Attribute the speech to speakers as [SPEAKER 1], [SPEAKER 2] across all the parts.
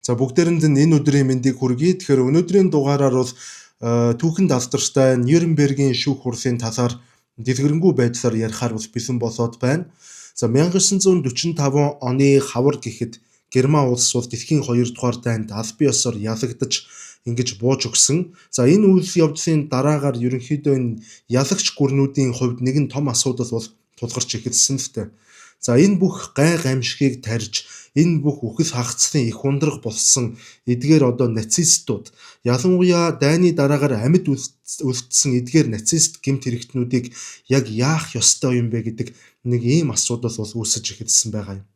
[SPEAKER 1] За бүгдээрэнд нь энэ өдрийн мэндийг хүргэе. Тэгэхээр өнөөдрийн дугаараар бол түүхэн даалдартай Нюрнбергийн шүүх хурлын талаар дэлгэрэнгүй байдлаар ярихаар бол бэлэн болоод байна. За 1945 оны хавар гэхэд Герман улс бол дэлхийн 2 дугаар дайнд албан ёсоор ялагдаж ингэж бууж өгсөн. За энэ үйл явдлын дараагаар ерөнхийдөө энэ ялагч гүрнүүдийн хувьд нэгэн том асуудал бол тулгарч эхэлсэн л дээ. За энэ бүх гай гамшигыг тарьж энэ бүх үхэл хагацлын их ундрах болсон эдгээр одоо нацистууд ялангуяа дайны дараагаар амьд үлдсэн эдгээр нацист гэмт хэрэгтнүүдийг яг яах ёстой юм бэ гэдэг нэг ийм асуудал бол үүсэж эхэлсэн байгаа юм.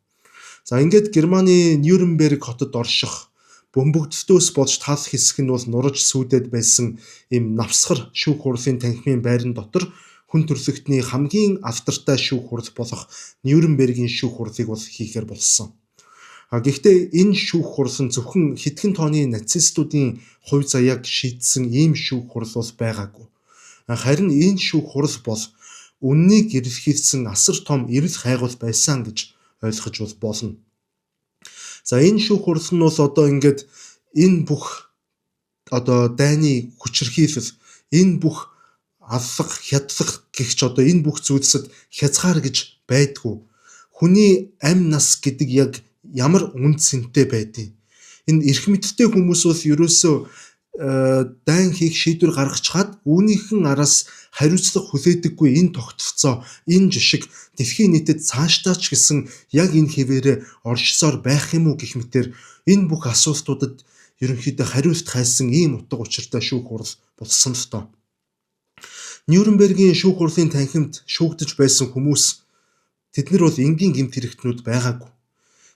[SPEAKER 1] За ингээд Германы Нюрнберг хотод орших бөмбөгдөлтөөс болж тал хэсэг нь бол нураж сүйдээд байсан ийм навсгар шүүх хурлын танхимын байран дотор хүн төрөлхтний хамгийн алдартай шүүх хурл болох Нюрнбергийн шүүх хурлыг бол хийхээр болсон. Гэхдээ энэ шүүх хурл нь зөвхөн хэдхэн тооны нацистуудын хувь заяаг шийдсэн ийм шүүх хурл бол байгаагүй. Харин энэ шүүх хурл бол үннийг илэрхийлсэн асар том эрэл хайгуул байсан гэж ойлгож бол болно. За энэ шүүх хурл нь бол одоо ингээд энэ бүх одоо дайны хүчирхийлэл, энэ бүх аллах, хядлах гихч одоо энэ бүх зүйлсэд хязгаар гэж байдгүй. Хүний амь нас гэдэг яг ямар үн цэнтэй байдгийг. Энэ эрх мэдтэй хүмүүс бол ерөөсөө дайн хийх шийдвэр гаргаж чад үүнийхэн араас хариуцлага хүлээдэггүй энэ тогтолцоо, энэ жишг дэлхийн нийтэд цаашдаач гэсэн яг энэ хэвээрээ оршсоор байх юм уу гэх мэтэр энэ бүх асуултуудад ерөнхийдөө хариулт хайсан ийм утга учиртай шүүх хурл болсон л доо. Нюрнбергийн шүүх хурлын танхимд шүүгдэж байсан хүмүүс тэднэр бол энгийн гэмт хэрэгтнүүд байгаагүй.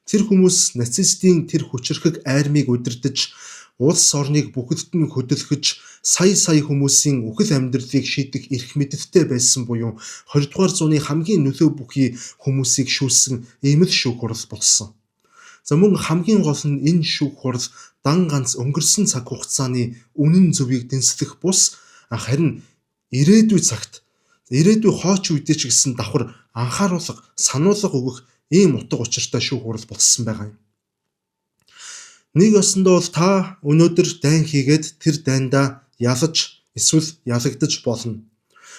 [SPEAKER 1] Тэр хүмүүс нацистийн тэр хүчирхэг армийг удирдах, улс орныг бүхэлд нь хөдөлгөж, сая хүмүүсийн үхэл амьдралыг шийдэх эрх мэдэлтэй байсан буюу 20 дугаар зууны хамгийн нөлөө бүхий хүмүүсийг шүүлсэн ийм л шүүх хурл болсон. За мөн хамгийн гол нь энэ шүүх хурл дан ганц өнгөрсөн цаг хугацааны үнэн зөвийг дэнслэх бус харин ирээдүй цагт ирээдүй хооч үедээ ч гэсэн давхар анхааруулга, сануулга өгөх ийм утга учиртай шүүх хурл болсон байгаа юм. Нэг ёсондоо бол та өнөөдөр дайн хийгээд тэр дайндаа ялаж эсвэл ялагдаж болно.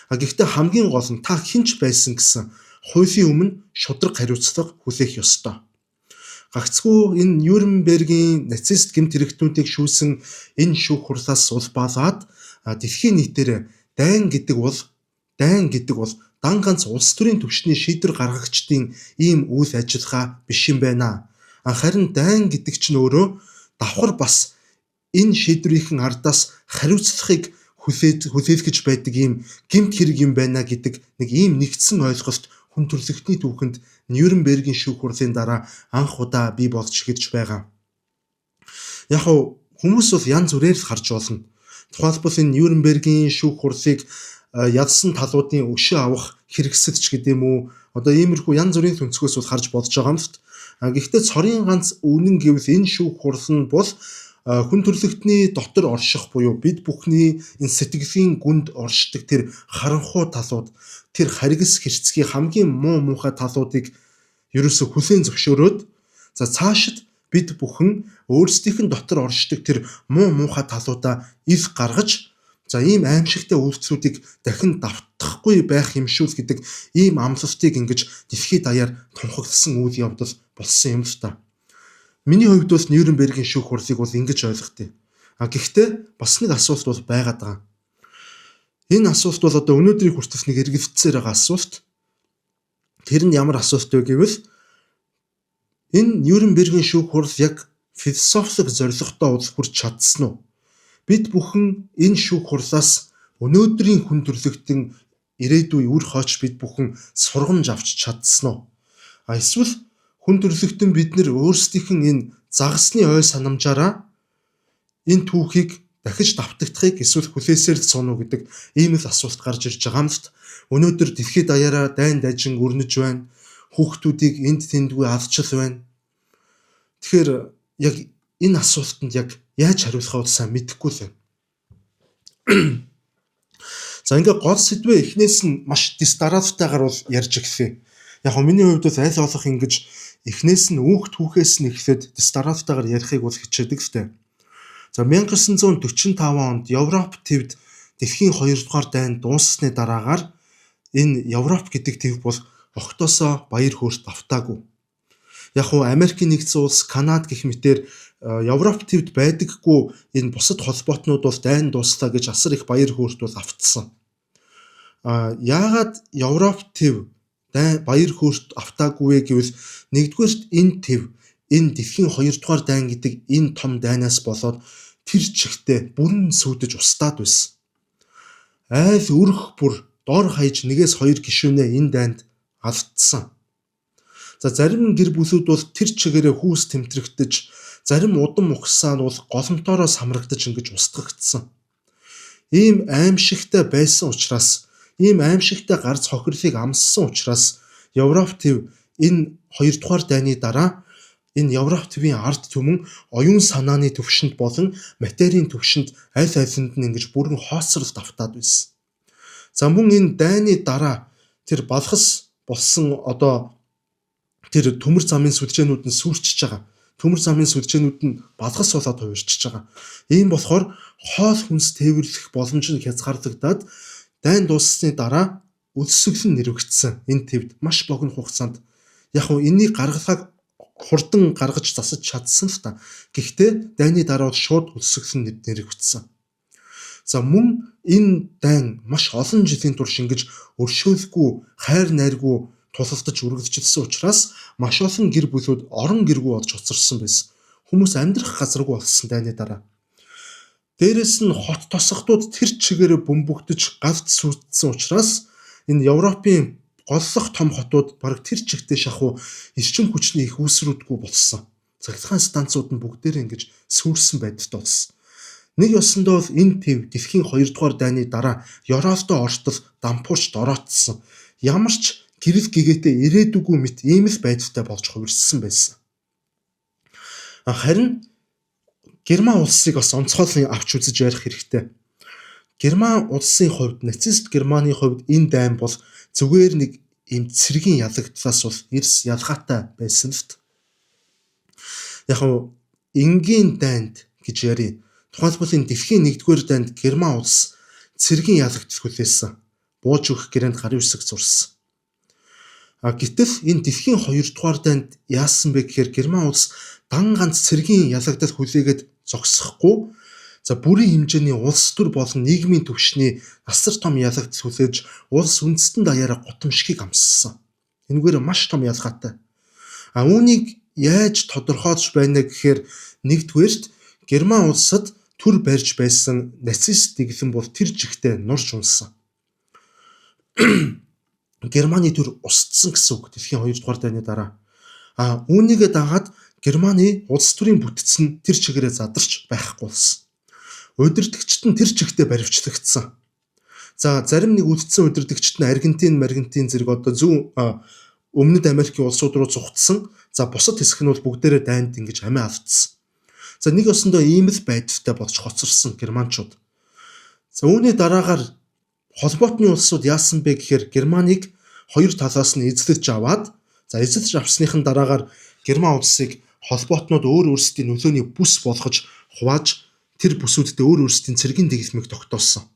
[SPEAKER 1] Гэхдээ хамгийн гол нь та хинч байсан гэсэн хуулийн өмнө шударга хариуцлага хүлээх ёстой. Гагцгүй энэ Нюрнбергийн нацист гэмт хэрэгтнүүдийг шүүлсэн энэ шүүх хурлаас улбаалаад дэлхийн нийтээр дайн гэдэг бол дан ганц улс төрийн түвшний шийдвэр гаргагчдын ийм үйл ажиллагаа биш юм байна. Харин дайн гэдэг чинь өөрөө давхар бас энэ шийдвэрийн ардаас хариуцлагыг хүлээлгэж байдаг ийм гэмт хэрэг юм байна гэдэг нэг ийм нэгдсэн ойлголт хүн төрөлхтний түүхэнд Нюрнбергийн шүүх хурлын дараа анх удаа бий болж эхэлж байгаа. Яг хүмүүс бол янз бүрээр л харж болно. Тухайлбал энэ Нюрнбергийн шүүх хурлыг ялсан талуудын өшөө авах хэрэгсэлч гэдэг юм уу? Одоо иймэрхүү янз бүрийн төнцгөөс бол харж болж байгаа юм л. Гэхдээ цорын ганц үнэн гэвэл энэ шүүх хурл нь бол хүн төрөлхтний дотор орших буюу бид бүхний энэ сэтгэлийн гүнд оршдог тэр харанхуй талууд, тэр харгас хэрцгий хамгийн муу муухай талуудыг ерөөсө хүлээн зөвшөөрөөд за цаашид бид бүхэн өөрсдийнх нь дотор оршдог тэр муу муухай талуудаа ил гаргаж за ийм аимшигтай үйлдэлүүдийг дахин давтахгүй байх юм шүү гэдэг ийм амлалтыг ингэж дэлхийд даяар тунхагласан үйл явдал болсон юм л та. Миний хувьд бол Нюрнбергийн шүүх хурлыг бол ингэж ойлгодог. Гэхдээ бас нэг асуулт бол байгаад байгаа. Энэ асуулт бол одоо өнөөдрийг хүртэл нэг эргэлцээр байгаа асуулт. Тэр нь ямар асуулт вэ гэвэл энэ Нюрнбергийн шүүх хурл яг философик зорилготой хүрч чадсан уу? Бид бүхэн энэ шүүх хурлаас өнөөдрийн хүн төрөлхтөн ирээдүй үр хойч бид бүхэн сургамж авч чадсан уу? Эсвэл хүн төрөлхтөн бид нэр өөрсдийнх нь энэ загасны ой санамжаараа энэ түүхийг дахиж давтагдахыг эсвэл хүлээсээр л суунаа гэдэг ийм л асуулт гарч ирж байгаа юм л. Өнөөдөр дэлхийд даяараа дайн дажин өрнөж байна. Хүүхдүүдийг энд тэндгүй авчил байна. Тэгэхээр яг энэ асуултанд яг яаж хариулахаа сайн мэдэхгүй л байна. За ингээ гол сэдвээ эхнээс нь маш дистарафтайгаар бол ярьж эхлэв. Яг миний хувьд бол аль болох ингэж эхнээс нь түүхээс нь эхлээд Старофтойгоор ярихыг бол хичээдэг л дээ. За 1945 онд Европ төвд дэлхийн 2 дугаар дайн дууссаны дараагаар энэ Европ гэдэг төв бол огтосоо баяр хөөрт автаагүй. Яг уу Америкийн нэгдсэн улс, Канада гэх мэтээр Европ төвд байдаггүй энэ бусад холбоотнууд бол дайн дууслаа гэж асар их баяр хөөрт бол автсан. Яагаад Европ төв баяр хөөрт автаагүй гэвэл нэгдүгээрт энэ төв энэ дэлхийн 2 дугаар дайн гэдэг энэ том дайнаас болоод тэр чигтээ бүрэн сүйдэж устдаад байсан. Айл өрх бүр дор хаяж 1-2 гишүүнээ энэ дайнд алдсан. За зарим гэр бүлүүд бол тэр чигээрээ хүүс тэмтрэгдэж, зарим удам ухсаанд бол голомтоороо самрагдаж ингэж устгагдсан. Ийм аимшигтай байсан учраас, ийм аимшигтай гарц хохирлыг амссан учраас Европ төв энэ 2 дугаар дайны дараа энэ Европ төвийн ард түмэн оюун санааны төвшөнд болон материйн төвшөнд аль алинд нь ингэж бүрэн хооцролт автаад байсан. За мөн энэ дайны дараа тэр балхас болсон тэр төмөр замын сүлжээнүүд нь сүрчиж байгаа. Төмөр замын сүлжээнүүд нь балхас болоод хувирчиж байгаа. Ийм болохоор хоол хүнс тээвэрлэх боломж нь хязгаарлагдаад дайн дууссаны дараа өлсгөл нь нэрвэгдсэн. Энэ төвд маш богино хугацаанд яг уу энэний гаргалгааг хурдан гаргаж засаж чадсан л та. Гэхдээ дайны дараа шууд өлсгөл нь нэрвэгдсэн. За мөн энэ дайн маш олон жилийн турш ингэж өршөөлгүй, хайр найргүй тулалдаж үргэлжилсэн учраас маш олон гэр бүлүүд орон гэргүй болж хоцорсон байсан. Хүмүүс амьдрах газаргүй болсон дайны дараа. Дээрээс нь хот тосгодууд тэр чигээрээ бөмбөгдөж галт сүрдсэн учраас энэ Европын голлох том хотууд бараг тэр чигтээ шахуу эрчим хүчний их үүсрүүдгүй болсон. Цахилгаан станцууд нь бүгдээрээ ингэж сүрсэн байдалтай болсон. Нэг ёсондоо бол энэ төв дэлхийн 2 дугаар дайны дараа Европтой ортол дампуурч дороотсон. Ямар ч гэрэл гэгээтэй ирээдүгүү мэт ийм л байдалтай болж хувирсан байсан. Харин Герман улсыг бас онцгойлон авч үзэж ярих хэрэгтэй. Герман улсын хувьд, нацист Германы хувьд энэ дайн бол зүгээр нэг ийм цэргийн ялагдлаас бол эрс ялгаатай байсан л т. Яг нь энгийн дайнд гэж ярив. Тухайлбал энэ дэлхийн 1-р дайнд Герман улс цэргийн ялагдал хүлээсэн. Бууж өгөх гэрээнд гарын үсэг зурсан. Гэтэл энэ дэлхийн 2 дугаар дайнд яасан бэ гэхээр Герман улс дан ганц цэргийн ялагдал хүлээгээд зогсохгүй бүрийн хэмжээний улс төр болон нийгмийн түвшний асар том ялагдал хүлээж улс үндэстэн даяараа гутамшигыг амссан. Энэгээр маш том ялгаатай. Үүнийг яаж тодорхойлж байна гэхээр нэгдүгээрт Герман улсад төр барьж байсан нацист дэглэм бол тэр жигтэй нурж унсан. Германы төр устсан гэсэн үг дэлхийн 2 дугаар дайны дараа. Үүнийгээ дагаад Германы улс төрийн бүтц нь тэр чигээрээ задарч байхгүй болсон. Удирдагчид нь тэр чигтээ баривчлагдсан. За зарим нэг үлдсэн удирдагчид нь Аргентин зэрэг зүүн өмнөд Америкийн улсууд руу зугтсан. За бусад хэсэг нь бол бүгдээрээ дайнд ингэж амиа алдсан. За нэг ёсондоо ийм л байдалтай болж хоцорсон германчууд. За үүний дараагаар холбоотны улсууд яасан бэ гэхээр Германыг хоёр талаас нь эзлэж аваад эзлэж авсныхын дараагаар Герман улсыг холбоотнууд өөр өөрсдийн нөлөөний бүс болгож хувааж тэр бүсүүддээ өөр өөрсдийн цэргийн дэглэмийг тогтоосон.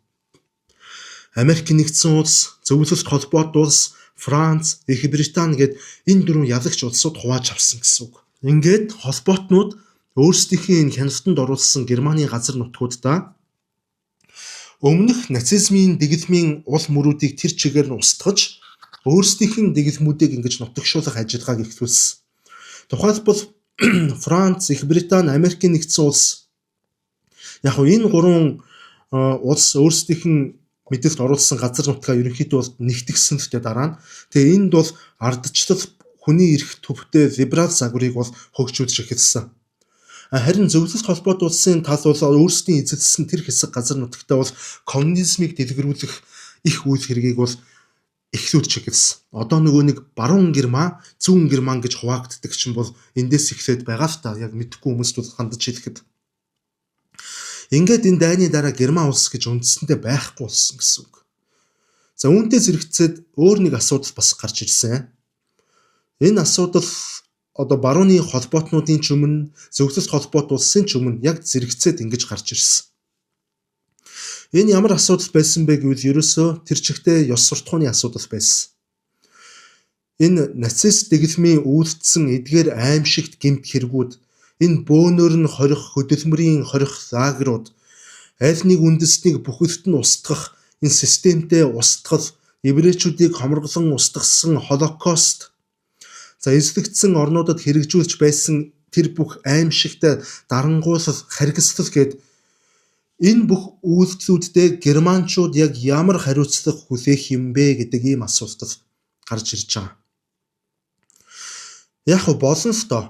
[SPEAKER 1] Америкийн нэгдсэн улс, Зөвлөлт холбоот улс, Франц, Их Британи гэд энэ дөрвөн ялагч улсууд хувааж авсан гэсэн үг. Ингээд холбоотнууд өөрсдийнхээ энэ хяналтанд оруулсан Германы газар нутгуудаа өмнөх нацизмын дэглэмийн ул мөрүүдийг тэр чигээр нь устгаж өөрсдийнх нь дэглэмүүдийг ингэж нутагшуулах ажиллагааг эхлүүлсэн. Тухайлбал Франц, Их Британи, Америкийн нэгдсэн улс яг энэ гурван улс өөрсдийнх нь мэдээлэлд оруулсан газар нутгаа ерөнхийдөө нэгтгэсэн л дараа нь тэгээ энд бол ардчлал хүний эрх төвтэй либерал загварыг бол хөгжүүлж эхэлсэн. Харин Зөвлөлт холбоот улсын тал бол өөрсдийн эзэлсэн тэр хэсэг газар нутагтаа бол коммунизмыг дэлгэрүүлэх их үйл хэргийг бол эхлүүлж эхэлсэн. Одоо нөгөө нэг баруун Герман, зүүн Герман гэж хуваагддаг чинь бол эндээс эхлээд байгаа л та. Яг мэдэхгүй хүмүүст бол хандаж хэлэхэд. Ингээд энэ дайны дараа Герман улс гэж үндэстэндээ байхгүй болсон гэсэн үг. За үүнтэй зэрэгцээд өөр нэг асуудал бас гарч ирсэн. Энэ асуудал барууны холбоотнуудын ч өмнө, зөвлөлт холбоот улсын ч өмнө яг зэрэгцээд ингэж гарч ирсэн. Энэ ямар асуудал байсан бэ гэвэл ерөөсөө тэр чигтээ ёс суртахууны асуудал байсан. Энэ нацист дэглэмийн үйлдсэн эдгээр аимшигт гэмт хэрэгүүд, энэ бөөнөр нь хорих, хөдөлмөрийн хорих лагерууд, аль нэг үндэснийг бүхэлд нь устгах, энэ системтэй устгал, еврейчүүдийг хомроглон устгасан Холокост, эзлэгдсэн орнуудад хэрэгжүүлж байсан тэр бүх аимшигтай дарангуйлал, харгислал гээд энэ бүх үйлдэлүүдтэй германчууд яг ямар хариуцлага хүлээх юм бэ гэдэг ийм асуулт гарч ирж байгаа. Яг болно л доо.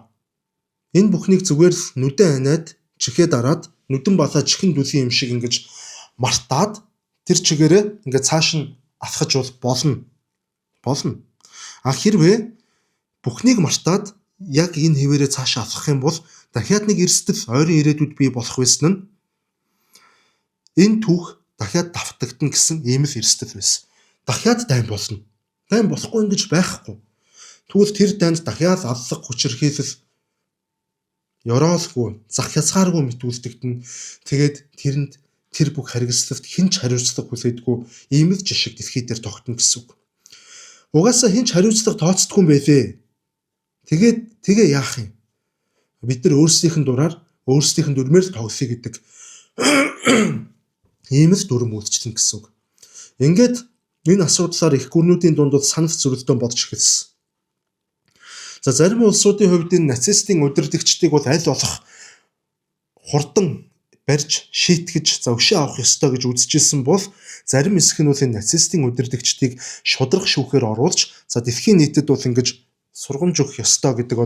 [SPEAKER 1] Энэ бүхнийг зүгээр л нүдэн ханаад, чихээ дараад, нүдэн балаа чихэн дүлийн юм шиг ингэж мартаад тэр чигээрээ ингээд цааш нь алхаж болно. Хэрвээ бүхнийг мартаад яг энэ хэвээрээ цаашаа алхах юм бол дахиад нэг эрсдэл ойрын ирээдүйд бий болох байсан нь энэ түүх дахиад давтагдана гэсэн ийм л эрсдэл байсан. Дахиад дайн болно. Дайн болохгүй ингэж байхгүй. Тэгвэл тэр дайнд дахиад аллах хүчирхийлэл ёроолгүй, зах хязгааргүй мэтүүлдэгдэн. Тэгээд тэрэнд тэр бүх харгислалт хинч хариуцлага хүлээдгүй ийм л жишг дэлхий дээр тогтно гэсэн үг. Угаасаа хинч хариуцлага тооцдгүй юм байлээ. Тэгээ яах юм? Бид нар өөрсдийнх нь дураар, өөрсдийнх нь дүрмээр л тоглоё гэдэг ийм л дүрм үйлчлэн гэсэн үг. Ингээд энэ асуудлаар их гүрнүүдийн дунд санал зөрөлдөөн бодж эхэлсэн. Зарим улсуудын хувьд энэ нацистийн удирдагчдыг бол аль болох хурдан барьж шийтгэж өгшөө авах ёстой гэж үзэжсэн бол зарим хэсэг нь бол энэ нацистийн удирдагчдыг шудрах шүүхээр оруулж дэлхийн нийтэд бол ингэж сургамж өгөх ёстой гэдэг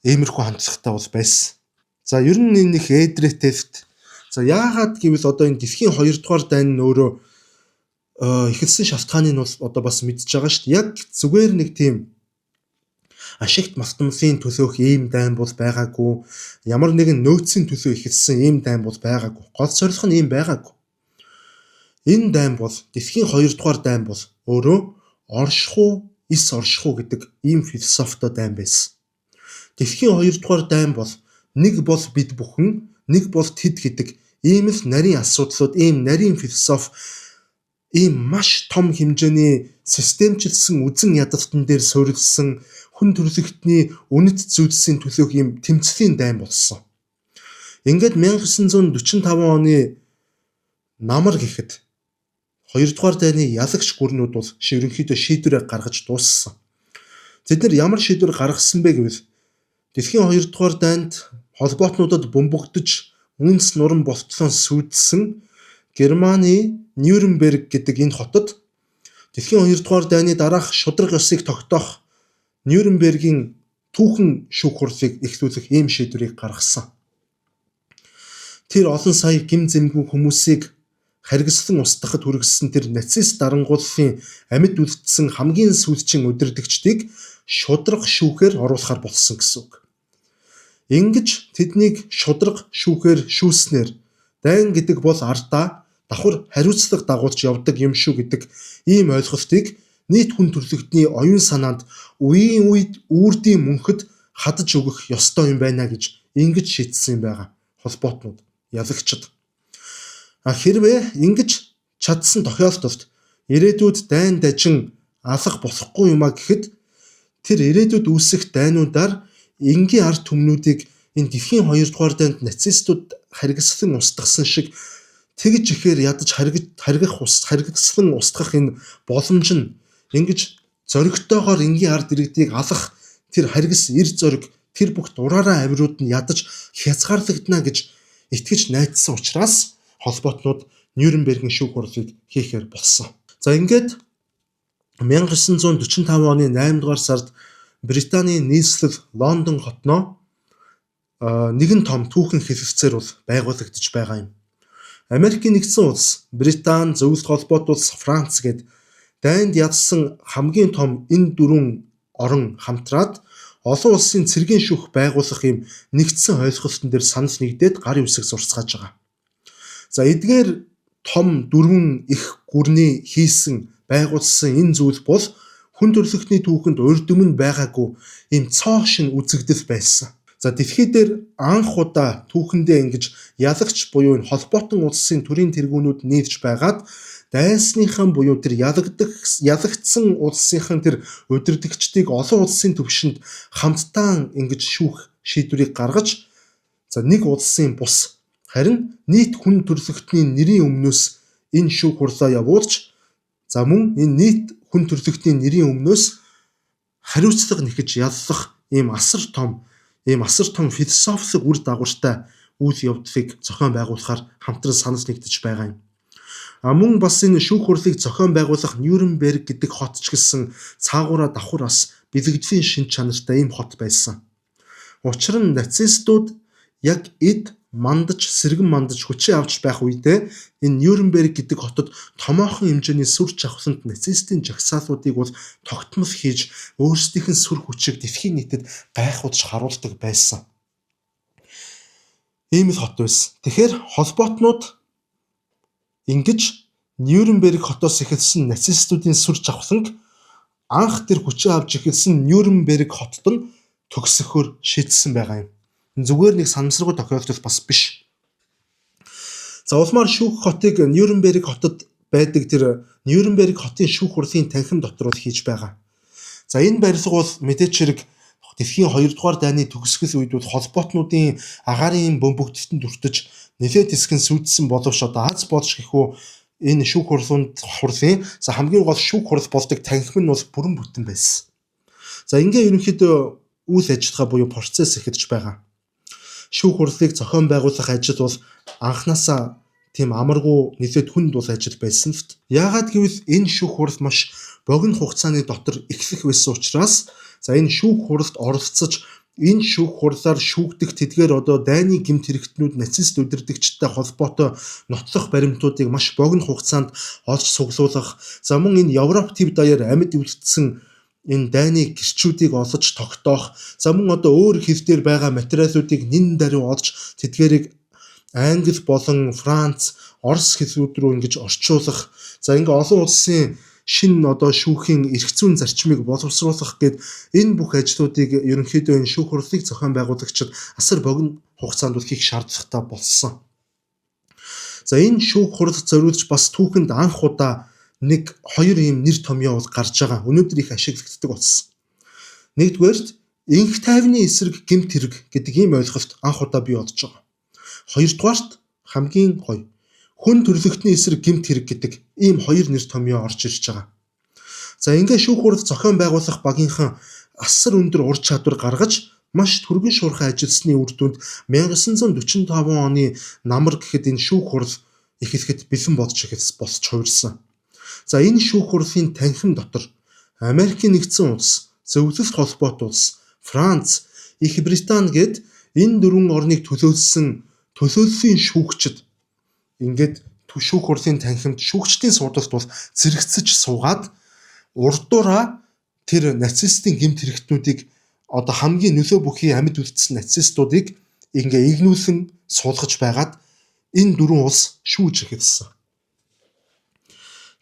[SPEAKER 1] иймэрхүү хандлагатай бол байсан. Ер нь энэ их эдрэтэлт. Яагаад гэвэл энэ дэлхийн 2 дугаар дайн нь өөрөө эхэлсэн шалтгааныг бол бас мэдж байгаа шүү дээ. Яг зүгээр нэг тийм ашигт малтмалын төлөөх ийм дайн бол байгаагүй. Ямар нэгэн нөөцийн төлөө эхэлсэн ийм дайн бол байгаагүй. Гол зорилго нь ийм байгаагүй. Энэ дайн бол дэлхийн 2 дугаар дайн бол өөрөө оршихуй, эс оршихуй гэдэг ийм философитой дайн байсан. Дэлхийн 2 дугаар дайн бол нэг бол бид бүхэн, нэг бол тэд гэдэг ийм л нарийн асуудлууд, ийм нарийн философи, ийм маш том хэмжээний системчилсэн үзэн ядалтан дээр суурилсан хүн төрөлхтний үнэт зүйлсийн төлөөх ийм тэмцлийн дайн болсон. Ингээд 1945 оны намар гэхэд 2 дугаар дайны ялагч гүрнүүд бол ерөнхийдөө шийдвэрээ гаргаж дууссан. Тэд нар ямар шийдвэр гаргасан бэ гэвэл дэлхийн 2 дугаар дайнд холбоотнуудад бөмбөгдөж үнс нуран болтлон сүйдсэн Германы Нюрнберг гэдэг энэ хотод дэлхийн 2 дугаар дайны дараах шудраг ёсыг тогтоох Нюрнбергийн түүхэн шүүх хурлыг эхлүүлэх ийм шийдвэрийг гаргасан. Тэр олон сая гим зэмгүй хүмүүсийг харгислан устгахад хүргэсэн тэр нацист дарангууллын амьд үлдсэн хамгийн сүүлчийн удирдагчдыг шудраг шүүхээр оруулахар болсон гэсэн үг. Ингэж тэднийг шудраг шүүхээр шүүлснээр дайн гэдэг бол ардаа давхар хариуцлага дагуулж явдаг юм шүү гэдэг ийм ойлголтыг нийт хүн төрөлхтний оюун санаанд үеийн үед үрдийн мөнхөд хадаж өгөх ёстой юм байна гэж ингэж шийдсэн юм байгаа холбоотнууд, ялагчид. Хэрвээ ингэж чадсан тохиолдолд ирээдүйд дайн дажин алах болохгүй юмаа гэхэд тэр ирээдүйд үүсэх дайнуудаар энгийн ард түмнүүдийг энэ дэлхийн 2 дугаар дайнд нацистууд харгислан устгасан шиг тэгж ихээр ядаж харгислан устгах энэ боломж нь ингэж зоригтойгоор энгийн ард иргэдийг алах тэр харгис эр зориг, тэр бүх дураараа авируд нь ядаж хязгаарлагдана гэж итгэж найдсан учраас холбоотнууд Нюрнбергийн шүүх хурлыг хийхээр болсон. Ингээд 1945 оны 8 дугаар сард Британий нийслэл Лондон хотноо нэгэн том түүхэн хэлэлцээр бол байгуулагдаж байгаа юм. Америкийн нэгдсэн улс, Британи, Зөвлөлт холбоот улс, Франц гээд дайнд ядсан хамгийн том энэ дөрвөн орон хамтраад олон улсын цэргийн шүүх байгуулах юм нэгдсэн ойлголтын дээр санал нэгдээд гарын үсэг зурцгааж байгаа. Эдгээр том дөрвөн их гүрний хийсэн байгуулсан энэ зүйл бол хүн төрөлхтний түүхэнд урд өмнө байгаагүй ийм цоо шин үзэгдэл байсан. За дэлхий дээр анх удаа түүхэндээ ингэж ялагч буюу энэ холбоотон улсын төрийн тэргүүнүүд нийлж байгаад дайсныхан буюу тэр ялагдсан улсынхан тэр удирдагчдыг олон улсын түвшинд хамтдаа ингэж шүүх шийдвэрийг гаргаж за нэг улсын бус харин нийт хүн төрөлхтний нэрийн өмнөөс энэ шүүх хурлаа явуулж за мөн энэ нийт хүн төрөлхтний нэрийн өмнөөс хариуцлага нэхэж яллах ийм асар том философик үр дагавартай үйл явдлыг зохион байгуулахаар хамтран санал нэгдэж байгаа юм. Мөн бас энэ шүүх хурлыг зохион байгуулах Нюрнберг гэдэг хот ч гэсэн цаагаараа давхар бас бэлэгдлийн шин чанартай ийм хот байсан. Учир нь нацистууд яг сэргэн мандаж хүчээ авч байх үедээ энэ Нюрнберг гэдэг хотод томоохон хэмжээний сүр жавхлант нацистийн жагсаалуудыг бол тогтмол хийж өөрсдийнх нь сүр хүчийг дэлхийн нийтэд гайхуулж харуулдаг байсан. Ийм л хот байсан. Тэгэхээр холбоотнууд ингэж Нюрнберг хотоос эхэлсэн нацистуудын сүр жавхланг анх тэр хүчээ авч эхэлсэн Нюрнберг хотод нь төгсөхөөр шийдсэн байгаа юм. Зүгээр нэг санамсаргүй тохиолдол бас биш. За улмаар шүүх хотыг Нюрнберг хотод байдаг тэр Нюрнберг хотын шүүх хурлын танхим дотор хийж байгаа. За энэ барилга бол мэдээч хэрэг дэлхийн 2 дугаар дайны төгсгөл үед бол холбоотнуудын агаарын бөмбөгтөлтөнд өртөж нэлээд хэсгэн сүйтсэн боловч одоо аз бодж гэхүү энэ шүүх хурлын за хамгийн гол шүүх хурл болдог танхим нь бол бүрэн бүтэн байсан. За ингээ ерөнхийдөө үйл ажиллагаа буюу процесс эхэлж байгаа. Шүүх хурлыг зохион байгуулах ажил бол анханасаа тийм амаргүй нэлээд хүнд бол ажил байсан л. Яагаад гэвэл энэ шүүх хурл маш богино хугацааны дотор эхлэх байсан учраас за энэ шүүх хурлд оролцож энэ шүүх хурлаар шүүгдэх тэдгээр одоо дайны гэмт хэрэгтнүүд нацист удирдагчтай холбоотой нотлох баримтуудыг маш богино хугацаанд олж суглуулах за мөн энэ Европ төв даяар амьд үлдсэн энэ дайны гэрчүүдийг олж тогтоох за мөн одоо өөр хэл дээр байгаа материалуудыг нэн даруй олж тэдгээрийг Англи болон Франц, Орос хэлүүд рүү ингэж орчуулах за ингээ олон улсын шин одоо шүүхийн эрх зүйн зарчмыг боловсруулах гэд энэ бүх ажлуудыг ерөнхийдөө энэ шүүх хурлыг зохион байгуулагчид асар богино хугацаанд хийх шаардлагатай болсон. За энэ шүүх хурл зориулж бас түүхэнд анх удаа нэг хоёр ийм нэр томьёо бол гарч байгаа. Өнөөдөр их ашиглагддаг болсон. Нэгдүгээрт инх тайвны эсрэг гэмт хэрэг гэдэг ийм ойлголт анх удаа бий болж байгаа. Хоёрдугаарт хамгийн гоё хүн төрөлхтний эсрэг гэмт хэрэг гэдэг ийм хоёр нэр томьёо орж ирж байгаа. За ингээ шүүх хурл зохион байгуулах багийнхан асар өндөр ур чадвар гаргаж маш түргэн шуурхай ажилласны үр дүнд 1945 оны намар гэхэд энэ шүүх хурл эхлэхэд бэлэн болж хувирсан. За энэ шүүх хурлын танхим дотор Америкийн нэгдсэн улс, Зөвлөлт холбоот улс, Франц, Их Британи гэд энэ дөрвөн орныг төлөөлсөн шүүгчид ингээд шүүх хурлын танхимд шүүгчдийн сургалт бол зэрэгцэж суугаад урдуура тэр нацистийн гэмт хэрэгтнүүдийг одоо хамгийн нөлөө бүхий амьд үлдсэн нацистуудыг ингээ игнүүлэн суулгаж байгаад энэ дөрвөн улс шүүж эхэлсэн.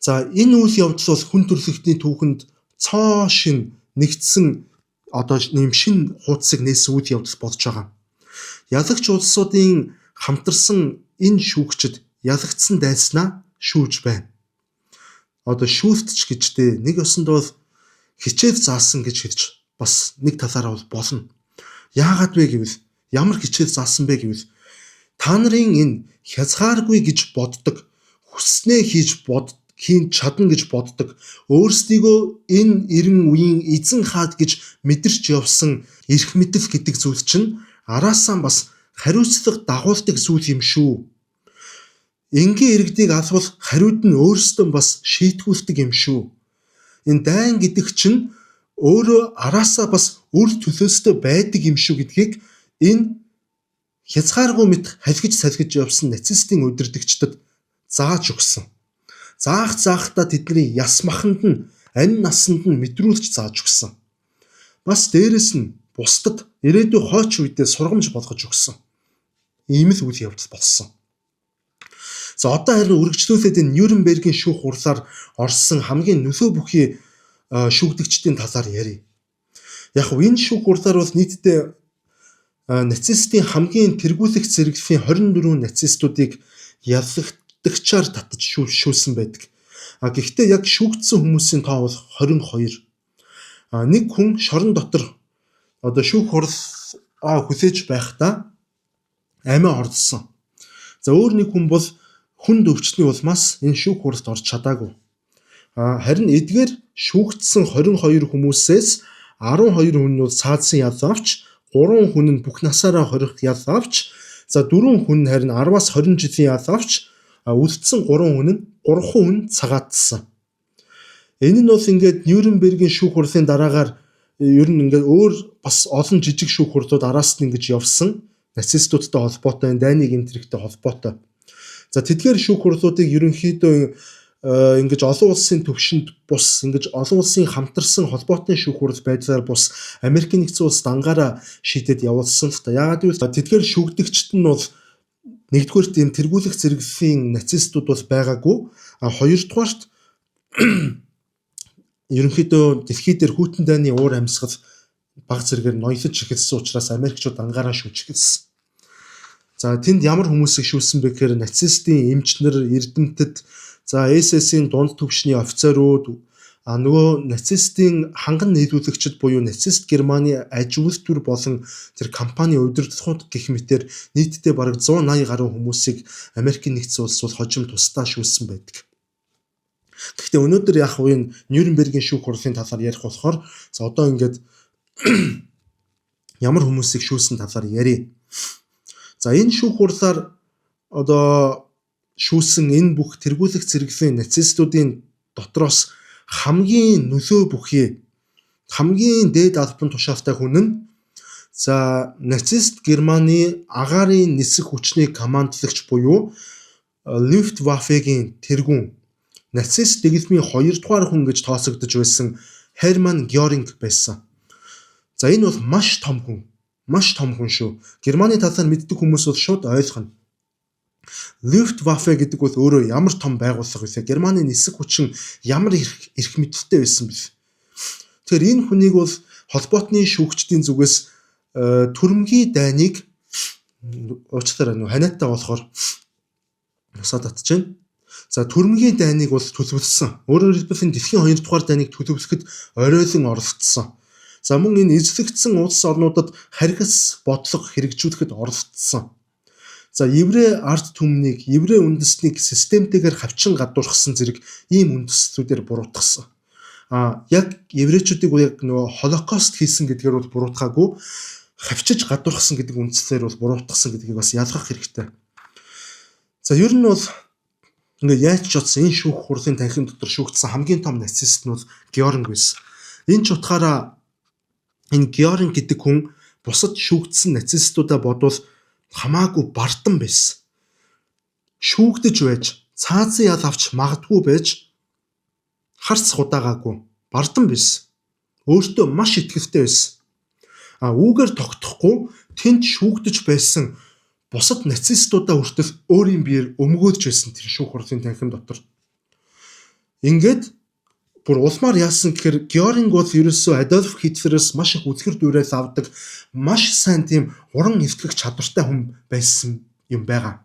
[SPEAKER 1] За энэ үйл явдал бол хүн төрөлхтний түүхэнд цоо шин нэгдсэн одоо нэм шин хуудсыг нээсэн үйл явдал болж байгаа. Ялагч улсуудын хамтарсан энэ шүүгчид ялагдсан дайснаа шүүж байна. Одоо шүүлтч гэжтэй нэг ёсонд бол хичээл заасан гэж хэлж бас нэг талаараа бол болно. Яагаад вэ гэвэл ямар хичээл заасан бэ гэвэл та нарын энэ хязгааргүй гэж боддог хүснээ хийн чадна гэж боддог өөрсдийгөө энэ 90 үеийн эзэн хаад гэж мэдэрч явсан эрх мэдэл гэдэг зүйл чинь араасаа бас хариуцлага дагуулдаг зүйл юм шүү. Энгийн иргэдийг алвал хариуд нь өөрсдөө бас шийтгүүлдэг юм шүү. Энэ дайн гэдэг чинь өөрөө араасаа бас үр төлөөстэй байдаг юм шүү гэдгийг энэ хязгааргүй мэт халхиж салхиж явсан нацистийн удирдагчдад зааж өгсөн. Заахтаа тэдний яс маханд нь ань насанд нь мэдрүүлж зааж өгсөн. Бас дээрэс нь бусдад ирээдүйн хойч үедээ сургамж болгож өгсөн. Ийм л үйл явдал болсон. За одоо харин үргэлжлүүлээд энэ Нюрнбергийн шүүх хурлаар орсон хамгийн нөлөө бүхий шүүгдэгчдийн талаар ярив. Яг энэ шүүх хурлаар бол нийтдээ нацистийн хамгийн тэргүүлэх зэрэглэлийн 24 нацистуудыг ялагдагчаар татаж шүүлсэн байдаг. Гэхдээ яг шүүгдсэн хүмүүсийн тоо бол 22. Нэг хүн шорон дотор шүүх хурал хүлээж байхдаа амиа ордсон. За өөр нэг хүн бол хүнд өвчтний улмаас энэ шүүх хуралд орж чадаагүй. Харин эдгээр шүүгдсэн 22 хүмүүсээс 12 хүн нь цаадсан ял авч, 3 хүн нь бүх насаараа хорих ял авч, за 4 хүн нь харин 10-аас 20 жилийн ял авч, үлдсэн 3 хүн цагаатсан. Энэ нь бол ингээд Нюрнбергийн шүүх хурлын дараагаар ер нь ингээд өөр бас олон жижиг шүүх хурлууд араас нь ингэж явсан. Нацистуудтай холбоотой, дайны гэмтрэгтэй холбоотой. За тэдгээр шүүх хурлуудыг ерөнхийдөө ингэж олон улсын төвшөнд бус, ингэж олон улсын хамтарсан холбоотой шүүх хурал байдлаар бус Америкийн нэгдсэн улс дангаараа шийдэд явуулсан л та. Яагаад гэвэл тэдгээр шүүгдэгчд нь бол нэгдүгээр тийм тэргүүлэх зэрэглэлийн нацистууд бол байгаагүй. Хоёрдугаарт ерөнхийдөө дэлхий дээр хүйтэн дайны уур амьсгал баг зэрэгээр ноёлж эхэлсэн учраас Америкчууд дангаараа шүүж эхэлсэн. За тэнд ямар хүмүүсийг шүүлсэн бэ гэхээр нацистийн эмчнэр, эрдэмтэд, за СС-ийн дунд түвшний офицерууд, нөгөө нацистийн ханган нийлүүлэгчид буюу нацист Германы аж үйлдвэр болон тэр компани удирдлагууд гэх мэтээр нийтдээ бараг 180 гаруй хүмүүсийг Америкийн нэгдсэн улс бол хожим тусдаа шүүлсэн байдаг. Гэхдээ өнөөдөр яг энэ Нюрнбергийн шүүх хурлын талаар ярих болохоор за одоо ингээд ямар хүмүүсийг шүүлсэн талаар ярив. За энэ шүүх хурлаар шүүлсэн энэ бүх тэргүүлэх зэрэглэлийн нацистуудын дотроос хамгийн нөлөө бүхий, хамгийн дээд албан тушаалтай хүн нь за нацист Германы агаарын нисэх хүчний командлагч буюу Люфтваффегийн тэргүүн нацист дэглэмийн 2 дугаар хүн гэж тооцогдож байсан Херман Гёринг байсан. За энэ бол маш том хүн шүү. Германы талаар мэддэг хүмүүс бол шууд ойлгоно. Люфтваффе гэдэг бол өөрөө ямар том байгууллага вэ? Германы нисэх хүчин ямар эрх мэдэлтэй байсан бэ? Тэгэхээр энэ хүнийг бол холбоотны шүүгчдийн зүгээс түрэмгий дайныг уучлаарай ханиаттай болохоор усаад татчихна. За түрэмгий дайныг бол төлөвлөсөн. Өөрөөр хэлбэл энэ дэлхийн 2 дугаар дайныг төлөвлөхөд оройлон оролцсон. За мөн энэ эзлэгдсэн улс орнуудад харгас бодлого хэрэгжүүлэхэд оролцсон. За еврей арт түмнийг, еврей үндэснийг системтэйгээр хавчин гадуурхсан зэрэг ийм үндэслүүдээр буруутгасан. Яг еврейчүүдийг яг нөгөө Холокост хийсэн гэдгээр бол буруутгаагүй, хавчиж гадуурхсан гэдэг үндслээр бол буруутгасан гэдгийг бас ялгах хэрэгтэй. За ер нь бол ингээд яаж ч утсан энэ шүүх хурлын танхим дотор шүүгдсэн хамгийн том нацист нь бол Гёринг байсан. Энэ ч утгаараа энэ Гёринг гэдэг хүн бусад шүүгдсэн нацистуудаа бодвол хамаагүй бардам байсан. Шүүгдэж байж, цаазын ял авч магадгүй байж харц худаагаагүй бардам байсан. Өөртөө маш итгэлтэй байсан. Үүгээр тогтохгүй тэнд шүүгдэж байсан бусад нацистуудаа хүртэл өөрийн биеэр өмгөөлж байсан тэр шүүх хурлын танхим дотор. Ингээд бүр улмаар яасан гэхээр Гёринг бол ерөөсөө Адольф Хитлероос маш их үлгэр дуурайл авдаг, маш сайн тийм уран эвтлэх чадвартай хүн байсан юм байгаа.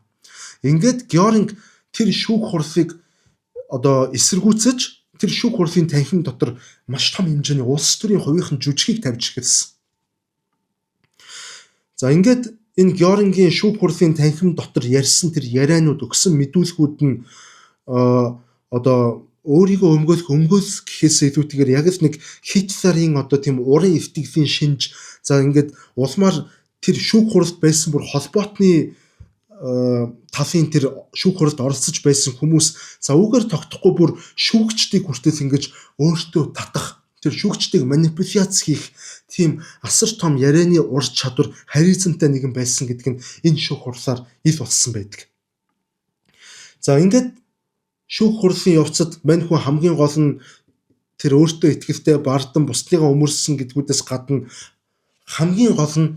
[SPEAKER 1] Ингээд Гёринг тэр шүүх хурлыг эсэргүүцэж тэр шүүх хурлын танхим дотор маш том хэмжээний улс төрийн хувийнхан жүжигийг тавьж эхэлсэн. За ингээд энэ Гёрингийн шүүх хурлын танхим дотор ярьсан тэр ярианууд өгсөн мэдүүлгүүд нь өөрийгөө өмгөөлөх гэхээс илүүтэйгээр яг л нэг Хитлерийн тийм уран эвтгэлийн шинж за ингээд улмаар тэр шүүх хуралд байсан бүр холбоотны талын тэр шүүх хуралд оролцож байсан хүмүүс за үүгээр тогтохгүй бүр шүүгчдийг хүртэл ингэж өөртөө татах тэр шүүгчдийг манипуляц хийх тийм асар том ярианы ур чадвар харизмтай нэгэн байсан гэдэг нь энэ шүүх хурлаар ил болсон байдаг. За ингээд шүүх хурлын явцад мань хүн хамгийн гол нь тэр өөртөө итгэлтэй бардам бусдыгаа өмөрсөн гэдгүүдээс гадна хамгийн гол нь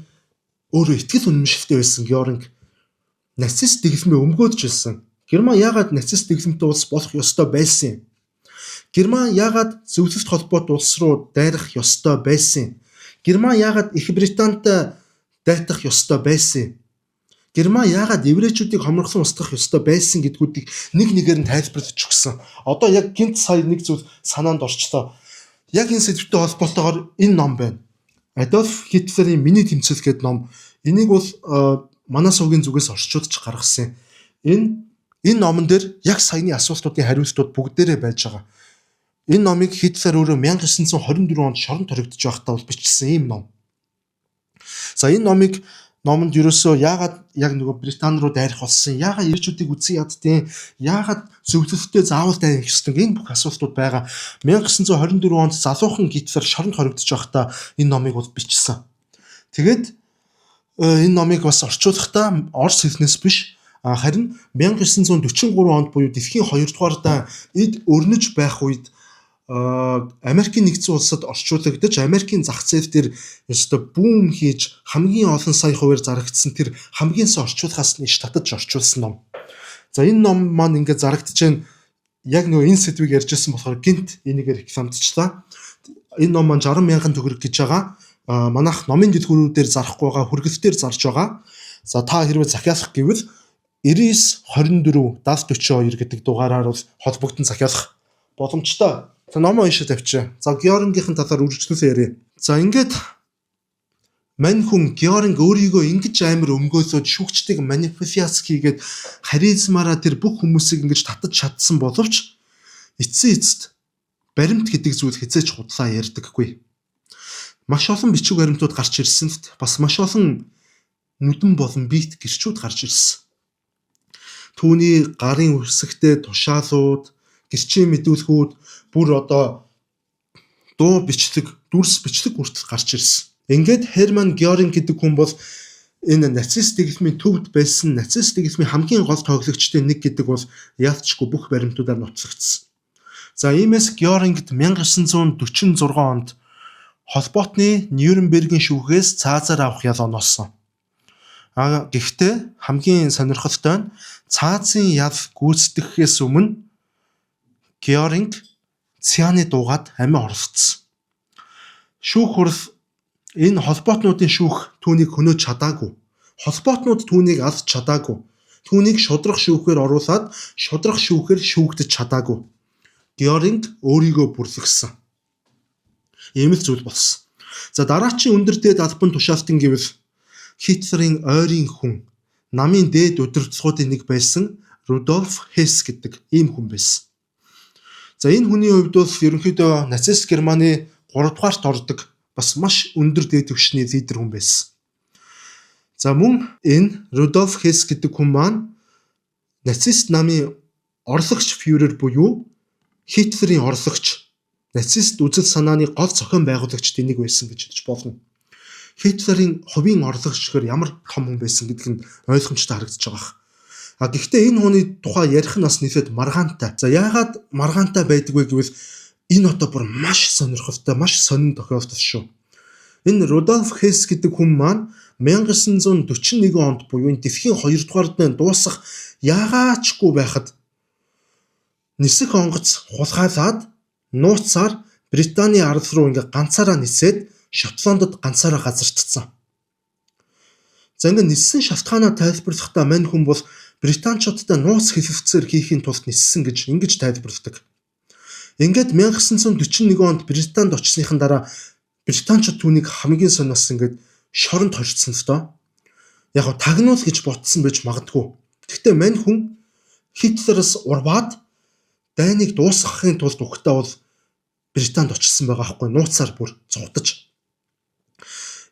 [SPEAKER 1] өөрөө итгэл үнэмшилтэй байсан Гёринг нацист дэглэмээ өмгөөдж байсан. Герман яагаад нацист дэглэмтэй улс болох ёстой байсан юм? Герман яагаад зөвлөлт холбоот улс руу дайрах ёстой байсан? Герман яагаад Их Британтай дайтах ёстой байсан? Герман яагаад еврейчүүдийг хомрохлон устгах ёстой байсан гэдгүүдийг нэг нэгээр нь тайлбарлаж өгсөн. Одоо яг гинт сая нэг зүйл санаанд орчлоо. Яг энэ сэдвтэй холбоотойгоор энэ ном байна. Адольф Хитлерийн Миний тэмцэл гэдэг ном. Энийг бол манай сувгийн зүгээс орчуулж гаргасан. Энэ номон дээр яг саяны асуултуудын хариултууд бүгдээрээ байж байгаа. Энэ номыг Хитлер өөрөө 1924 онд шоронд хоригдож байхдаа бол бичсэн ийм ном. За энэ номонд ерөөсөө яагаад яг нөгөө Британи руу дайрах болсон, яагаад ирчүүдийг үзэн яддیں, яагаад зөвлөлтөд заавал дайрах ёстой, энэ бүх асуултууд байгаа. 1924 онд залуухан Гитлер шоронд хоригдож байхдаа энэ номыг бол бичсэн. Тэгээд энэ номыг бас орчуулахдаа орос хэлнээс биш, харин 1943 онд буюу дэлхийн 2 дугаар эд өрнөж байх үед Америкийн нэгдсэн улсад орчуулагдаж Америкийн зах зээл дээр ёстой бүүм хийж хамгийн олон сая хувиар зарагдсан тэр хамгийн сайн орчуулгаас нь татаж орчуулсан ном. За энэ ном маань ингээд зарагдаж байна. Яг нөгөө энэ сэдвийг ярьжсэн болохоор гинт энийгээр рекламдчихлаа. Энэ ном маань 60,000 төгрөг гэж байгаа. Манайх номын дэлгүүрүүдээр зарахгүй байгаа, хүргэлтээр зарж байгаа. За та хэрвээ захиалах гэвэл 99 24 70 42 гэдэг дугаараар бол холбогдсон захиалах боломжтой. За номоо уншиж тавьчаа. За Георгийнхын талаар үргэлжлүүлээ яриа. За ингээд мань хүн Георг өөрийгөө ингэж амар өмгөөлөд шүүгчдийг манипуляц хийгээд харизмаараа тэр бүх хүмүүсийг ингэж татаж чадсан боловч эцсийн эцэст баримт гэдэг зүйл хязгаарч худлаа ярьдаггүй. Маш олон бичиг баримтууд гарч ирсэнд бас маш олон нүдэн болон биет гэрчүүд гарч ирсэн. Түүний гарын үсэгтэй тушаалууд, гэрчийн мэдүүлгүүд бүр одоо дуу бичлэг, дүрс бичлэг хүртэл гарч ирсэн. Ингээд Херман Георинг гэдэг хүн бол энэ нацист дэглэмийн төвд байсан нацист дэглэмийн хамгийн гол тоглогчдын нэг гэдэг бол яалтчгүй бүх баримтуудаар нуцлагдсан. За иймээс Георингд 1946 онд холбоотны Нюрнбергийн шүүхээс цаазаар авах ял оноосон. Гэхдээ хамгийн сонирхолтой нь цаазын ял гүйцэтгэхээс өмнө Георинг цяны дуугаад амиа оролцсон. Шүүх хурал энэ холбоотнуудын шүүх түүнийг хөнөөж чадаагүй. Холбоотнууд түүнийг алж чадаагүй. Түүнийг шудрах шүүхээр оруулаад шудрах шүүхээр шүүгдэж чадаагүй. Георинг өөрийгөө бүрлэгсэн. Ийм л зүйл болсон. За дараачийн өндөр дээд албан тушаалтан гэвэл Хитлерийн ойрын хүн, намын дээд удирдлагуудын нэг байсан Рудольф Хесс гэдэг ийм хүн байсан. За энэ хүний хувьд бол ерөнхийдөө нацист Германы 3 дугаарт ордог бас маш өндөр дээд түвшний лидер хүн байсан. За мөн энэ Рудольф Хесс гэдэг хүн маань нацист намын орлогч фюрер буюу Хитлерийн орлогч, нацист үзэл санааны гол зохион байгуулагчдын нэг байсан гэж хэлж болно. Хитлерийн хувийн орлогч гэхээр ямар том хүн байсан гэдг нь ойлгомжтой харагдаж байгаа. Гэхдээ энэ хүний тухай ярих нь бас нэлээд маргаантай. За яагаад маргаантай байдг вэ гэвэл энэ одоо бүр маш сонирхолтой, маш сонин тохиолдол шүү. Энэ Рудольф Хесс гэдэг хүн маань 1941 онд буюу дэлхийн 2 дугаар дайн дуусах яагаачгүй байхад нисэх онгоц хулгайлаад нууцаар Британий ард руу ингээ ганцаараа нисээд Шотландд ганцаараа газардсан. За ингээ ниссэн шалтгаанаа тайлбарлахдаа мань хүн бол британчуудтай нууц хэлэлцээр хийхин тулд ниссэн гэж ингэж тайлбарладаг. Ингээд 1941 онд Британд очсныхан дараа британчууд түүнийг хамгийн сониос ингээд шоронд хорьцсон л доо. Яг тагнуул гэж ботсон байж магадгүй. Гэхдээ мань хүн Хитлероос урваад дайныг дуусгахын тулд ухтаа бол Британд очсон байгаа байхгүй, нууцаар бүр зугтаж.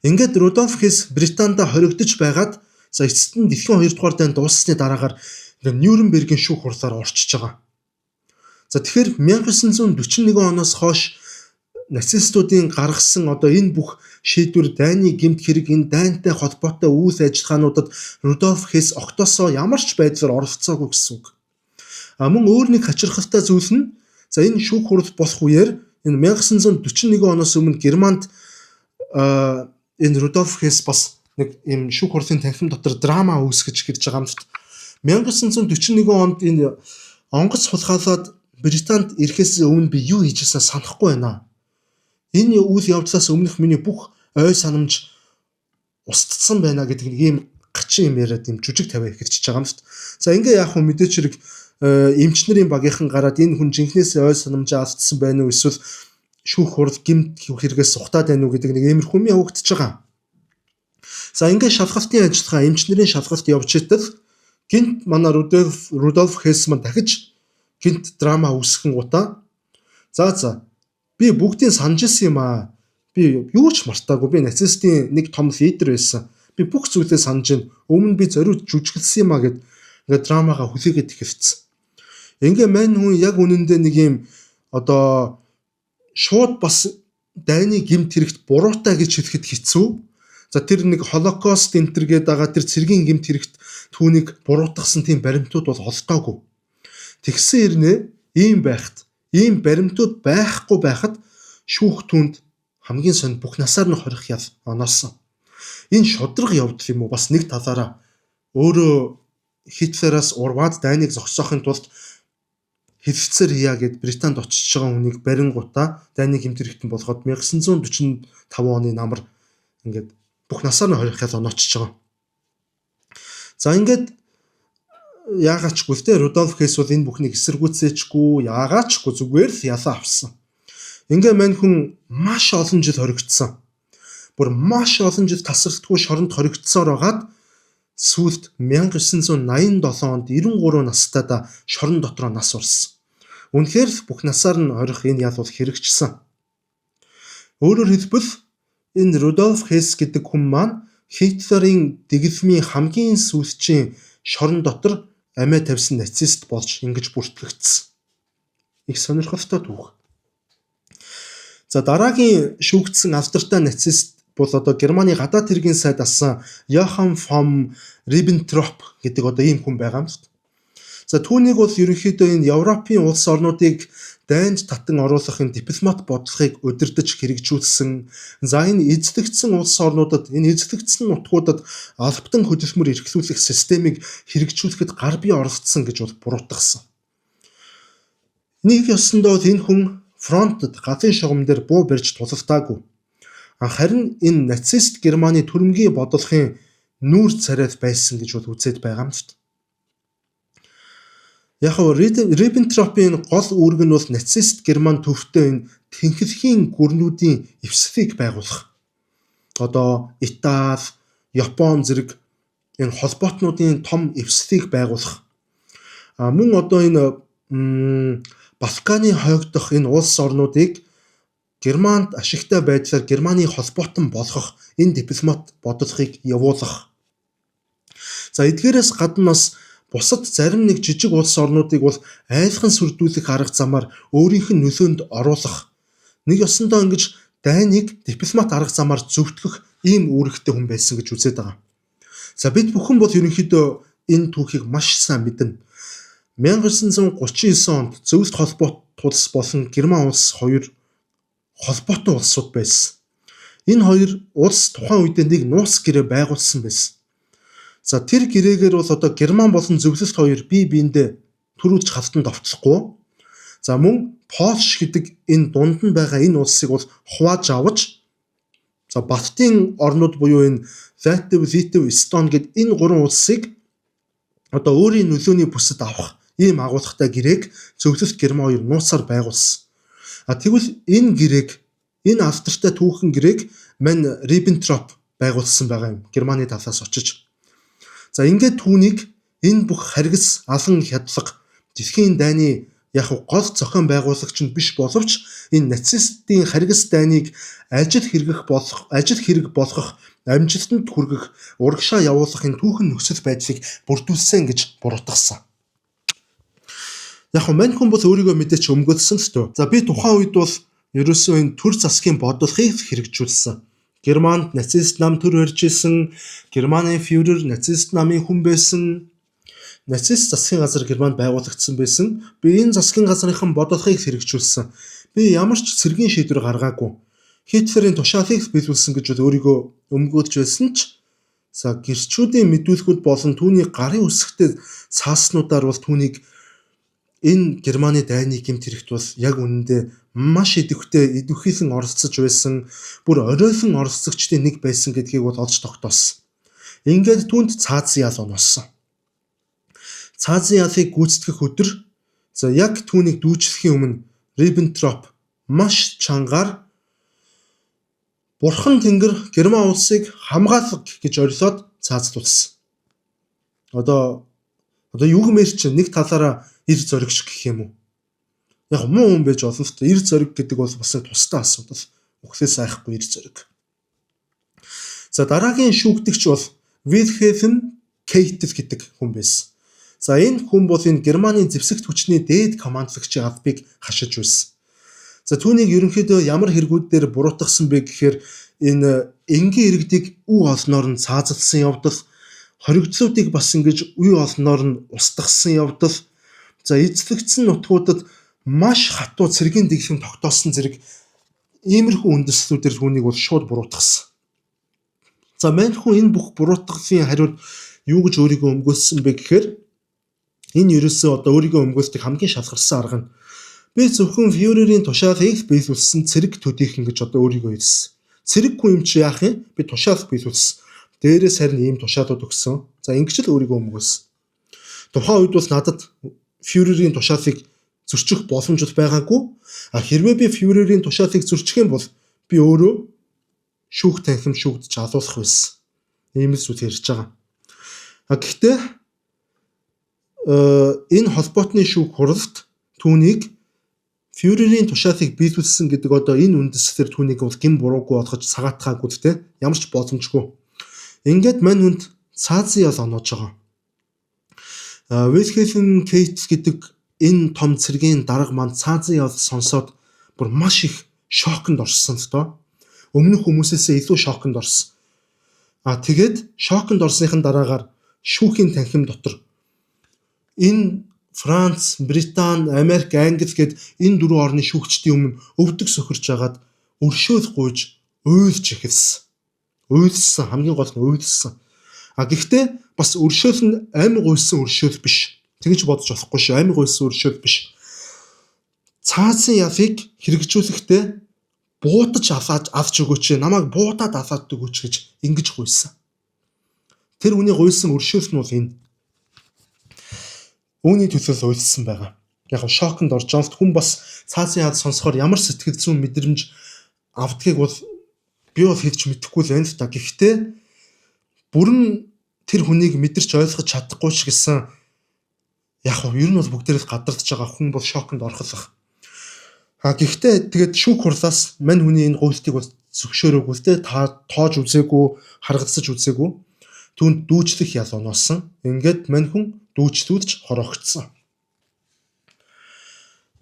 [SPEAKER 1] Ингээд Рудольф Хесс Британдаа хоригдож байгаад за эцэст нь дэлхийн 2 дугаар дайн дууссаны дараагаар Нюрнбергийн шүүх хурлаар орчиж байгаа. За тэгэхээр 1941 оноос хойш нацистуудын гаргасан одоо энэ бүх шийдвэр, дайны гэмт хэрэг, энэ дайнтай холбоотой үйл ажиллагаануудад Рудольф Хесс огтосоо ямар ч байдлаар оролцоогүй гэсэн үг. Мөн өөр нэг хачирхалтай зүйл нь за энэ шүүх хурал болох үеэр энэ 1941 оноос өмнө Германд энэ Рудольф Хесс бас нэг юм шүүх хурлын танхим дотор драма үүсгэж гэж байгаа юм л. 1941 онд энэ онгоц хулгайлаад Британд ирэхээс өмнө би юу хийжсэн санахгүй байна. Энэ үйл явдлаас өмнөх миний бүх ой санамж устдсан байна гэдэг нэг ийм гачин юм яриад юм жүжиг тавиа ихэрчж байгаа юм шүү дээ. За ингээ яах вэ мэдээч хэрэг эмчнэрийн багийнхан гараад энэ хүн жинхнээс ой санамжаа алдсан байна уу эсвэл шүүх хурал гэмт хэрэгээс сухтаад байна уу гэдэг нэг иймэрхүү юм явагдаж байгаа. За ингээ шалгалтын ажиллагаа эмчнэрийн шалгалт явж итэл гинт манай Рудольф Хессман дахиж гинт драма үүсгэн гутаа. За би бүгдийг санаж ирсэн юм аа. Би юу ч мартаагүй. Би нацистийн нэг том лидер байсан. Би бүх зүйлээ санаж байна. Өмнө би зориуд жүжиглсэн юм аа гэд ингээ драмагаа хүлээгээд ихэлцсэн. Ингээ мань хүн яг үнэндээ нэг юм одоо шууд бас дайны гэмт хэрэгт буруутай гэж хэлэхэд хэцүү. За тэр нэг холокост энтергээд байгаа тэр цэргийн гэмт хэрэгт түүнийг буруутгасан тийм баримтууд бол олдоогүй. Тэгсэн ирнэ ийм баримтууд байхгүй байхад шүүх түнд хамгийн сонд бүх насаар нь хорих ял оноолсон. Энэ шудраг явдал юм уу? Бас нэг талаараа өөрөө Хитлераас урваад дайныг зогсоохын тулд хэвцэр хийя гэд Британд очиж байгаа хүнийг барингуудаа дайны гэмтэрэгтэн болгоод 1945 оны намар ингээд бүх насаар нь хорих ял оноочж байгаа. За ингээд яагаачгүй те Рудольф Хесс бол энэ бүхнийг эсэргүүцээчгүй яагаачгүй зүгээр л ялаа авсан. Ингээ мань хүн маш олон жил хоригдсан. Бүр маш олон жил тасралтгүй шоронд хоригдсоор байгаад сүүлд 1987 онд 93 настайдаа шорон дотроо нас урсан. Үнэхээр л бүх насаар нь хорих энэ ял бол хэрэгжсэн. Өөрөөр хэлбэл энэ Рудольф Хесс гэдэг хүн маань Хитлерийн дэглэмийн хамгийн сүүлчийн шорон дотор амиа тавьсан нацист болж ингэж бүртгэгдсэн. Их сонирхолтой түүх. За дараагийн шүүгдсэн алдартай нацист бол одоо Германы гадаад хэргийн сайд асан Йохан фон Риббентроп гэдэг одоо ийм хүн байгаа юм шүү дээ. За түүнийг бол ерөнхийдөө энэ Европын улс орнуудыг дайнд татан оруулахын дипломат бодлогыг удирдах хэрэгжүүлсэн. За энэ эзлэгдсэн улс орнуудад энэ эзлэгдсэн нутгуудад албатан хөдөлмөр эрхлүүлэх системийг хэрэгжүүлэхэд гар бие оролцсон гэж бол буруутгасан. Нэг ёсондоо энэ хүн фронтод галын шугам дээр буу барьж тулалдаагүй. Харин энэ нацист Германы төрөмгийн бодлогын нүүр царайд байсан гэж бол үзээд байгаа юм шүү дээ. Яг нь Риббентропын гол үүрэг нь бол нацист Герман төвтэй энэ тэнхлэхийн гүрнүүдийн эвслийг байгуулах. Одоо Итали, Япон зэрэг энэ холбоотнуудын том эвслийг байгуулах. Мөн одоо энэ Балканы хойгдох энэ улс орнуудыг Германд ашигтай байдлаар Германы холбоотон болгох энэ дипломат бодлогыг явуулах. За эдгээрээс гадна бас бусад зарим нэг жижиг улс орнуудыг бол айлхан сүрдүүлэх арга замаар өөрийнх нь нөлөөнд оруулах. Нэг ёсондоо ингэж дайныг дипломат арга замаар зөвтгөх ийм үүрэгтэй хүн байсан гэж үзээд байгаа. За бид бүхэн бол ерөнхийдөө энэ түүхийг маш сайн мэднэ. 1939 онд Зөвлөлт холбоот улс болон Герман улс хоёр холбоотой улсууд байсан. Энэ хоёр улс тухайн үед нэг нууц гэрээ байгуулсан байсан. За тэр гэрээгээр бол одоо Герман болон Зөвлөлт хоёр бие биендээ төрүүлж хавтан довтлохгүй. За мөн Польш гэдэг энэ дунд нь байгаа энэ улсыг бол хувааж авч за Балтийн орнууд буюу энэ Латв, Литв, Эстон гэд энэ гурван улсыг одоо өөрийн нөлөөний бүсэд авах ийм агуулгатай гэрээг Зөвлөлт Герман хоёр нууцаар байгуулсан. Тэгвэл энэ гэрээг энэ алдартай түүхэн гэрээг мань Риббентроп байгуулсан байгаа юм. Германы талаас очиж. За ингээд түүнийг энэ бүх харгас алан хядлага дэлхийн дайны яг гол зохион байгуулагч нь биш боловч энэ нацистийн харгас дайныг ажил хэрэг болгох амжилтанд хүргэх урагшаа явуулахын түүхэн нөхцөл байдлыг бүрдүүлсэн гэж буруутгасан. Яг мань хүн бол өөрийгөө мэдээч өмгөөлсөн л төө. За би тухайн үед бол ерөөсөө энэ төр засгийн бодлогыг хэрэгжүүлсэн. Германд нацист нам төр барьж исэн, Германы фюрер нацист намын хүн байсан. Нацист засгийн газар Германд байгуулагдсан байсан. Би энэ засгийн газрынхан бодлогыг хэрэгжүүлсэн. Би ямар ч цэргийн шийдвэр гаргаагүй. Хитлерийн тушаалыг биелүүлсэн гэж өөрийгөө өмгөөлж байсан ч за гэрчүүдийн мэдүүлгүүд болон түүний гарын үсгтэй цааснуудаар бол түүнийг энэ Германы дайны гэмт хэрэгт бол яг үнэндээ маш идэвхтэйсэн оролцож байсан, бүр оройсон оролцогчдын нэг байсан гэдгийг бол олж тогтоосон. Ингээд түүнд цаазын ял онооссон. Цаазын ялыг гүйцэтгэх өдөр за яг түүнийг дүүжлэхийн өмнө Риббентроп маш чангаар Бурхан Тэнгэр Герман улсыг хамгаалах гэж орилоод цаазлуулсан. Одоо юу гэмээр чинь нэг талаараа эр зоригч гэх юм уу? Яг муу хүн байж олон ч эр зориг гэдэг бол бас тусдаа асуудал. Үхлээс айхгүй эр зориг. За дараагийн шүүгдэгч бол Wilhelm Keitel гэдэг хүн байсан. За энэ хүн бол энэ Германы зэвсэгт хүчний дээд командлагчийн албыг хашиж байсан. За түүнийг ерөнхийдөө ямар хэрэгүүдээр буруутгасан бэ гэхээр энэ энгийн иргэдийг үе олноор нь цаазалсан явдал, хоригдлуудыг бас ингэж үе олноор нь устгасан явдал, за эзлэгдсэн нутгуудад маш хатуу цэргийн дэглэм тогтоосон зэрэг иймэрхүү үндэслэлүүдээр түүнийг бол шууд буруутгасан. За мань хүн энэ бүх буруутгалын хариуд юу гэж өөрийгөө өмгөөлсөн бэ гэхээр энэ ерөөсөө одоо өөрийгөө өмгөөлдөг хамгийн шалгарсан арга нь би зөвхөн фюрерийн тушаалыг биелүүлсэн цэрэг төдийхөн гэж одоо өөрийгөө хэлсэн. Цэрэг хүн юм чи яах юм? Би тушаал биелүүлсэн. Дээрээс харин ийм тушаалууд өгсөн. За ингэж л өөрийгөө өмгөөлсөн. Тухайн үед бол надад фюрерийн тушаалыг зөрчих боломж байгаагүй. Хэрвээ би фюрерийн тушаалыг зөрчих юм бол би өөрөө шүүх танхим шүүгдэж алуулах байсан. Ийм л зүйл ярьж байгаа. Гэхдээ энэ холбоотны шүүх хуралд түүнийг фюрерийн тушаалыг биелүүлсэн гэдэг одоо энэ үндэслэлээр түүнийг бол гин буруугүй болгож сагаатгаагүй те ямар ч боломжгүй. Ингээд мань хүнд цаазын ял оноож байгаа. Wilhelm Keitel гэдэг энэ том цэргийн дарга маань цаазын ял сонсоод бүр маш их шоконд орсон л доо. Өмнөх хүмүүсээсээ илүү шоконд орсон. Тэгээд шоконд орсныхан дараагаар шүүхийн танхим дотор энэ Франц, Британи, Америк, Англи гэд энэ дөрвөн орны шүүгчдийн өмнө өвдөг сөхөрж агаад өршөөл гуйж уйлж эхэлсэн. Уйлсан хамгийн гол нь уйлсан. Гэхдээ бас өршөөл нь амь гуйсан өршөөл биш. Тэгж бодож болохгүй шүү. Амь гуйсан өршөөл биш. Цаазын ялыг хэрэгжүүлэхдээ буутаж авч өгөөч, намайг буутаад аваад өгөөч гэж ингэж гуйсан. Тэр хүний гуйсан өршөөл нь бол энэ. Үүний төлөө уйлсан байгаа. Яг шоконд орж байгаа хүн бас цаазын яд сонсохоор ямар сэтгэл зүйн мэдрэмж авдгийг бол би бол хэлж мэдэхгүй л байна л та. Гэхдээ бүрэн тэр хүнийг мэдэрч ойлгож чадахгүй ч гэсэн яг ер нь бол бүгдээрээ гадардж байгаа хүн бол шоконд орхолох. Гэхдээ тэгээд шүүх хурлаас мань хүний энэ гуйлтыг бол зөвшөөрөөгүй те тоож үзээгүй, харгалзаж үзээгүй. Түүнд дүүжлэх ял оноосон. Ингээд мань хүн дүүжлүүлж хорогдсон.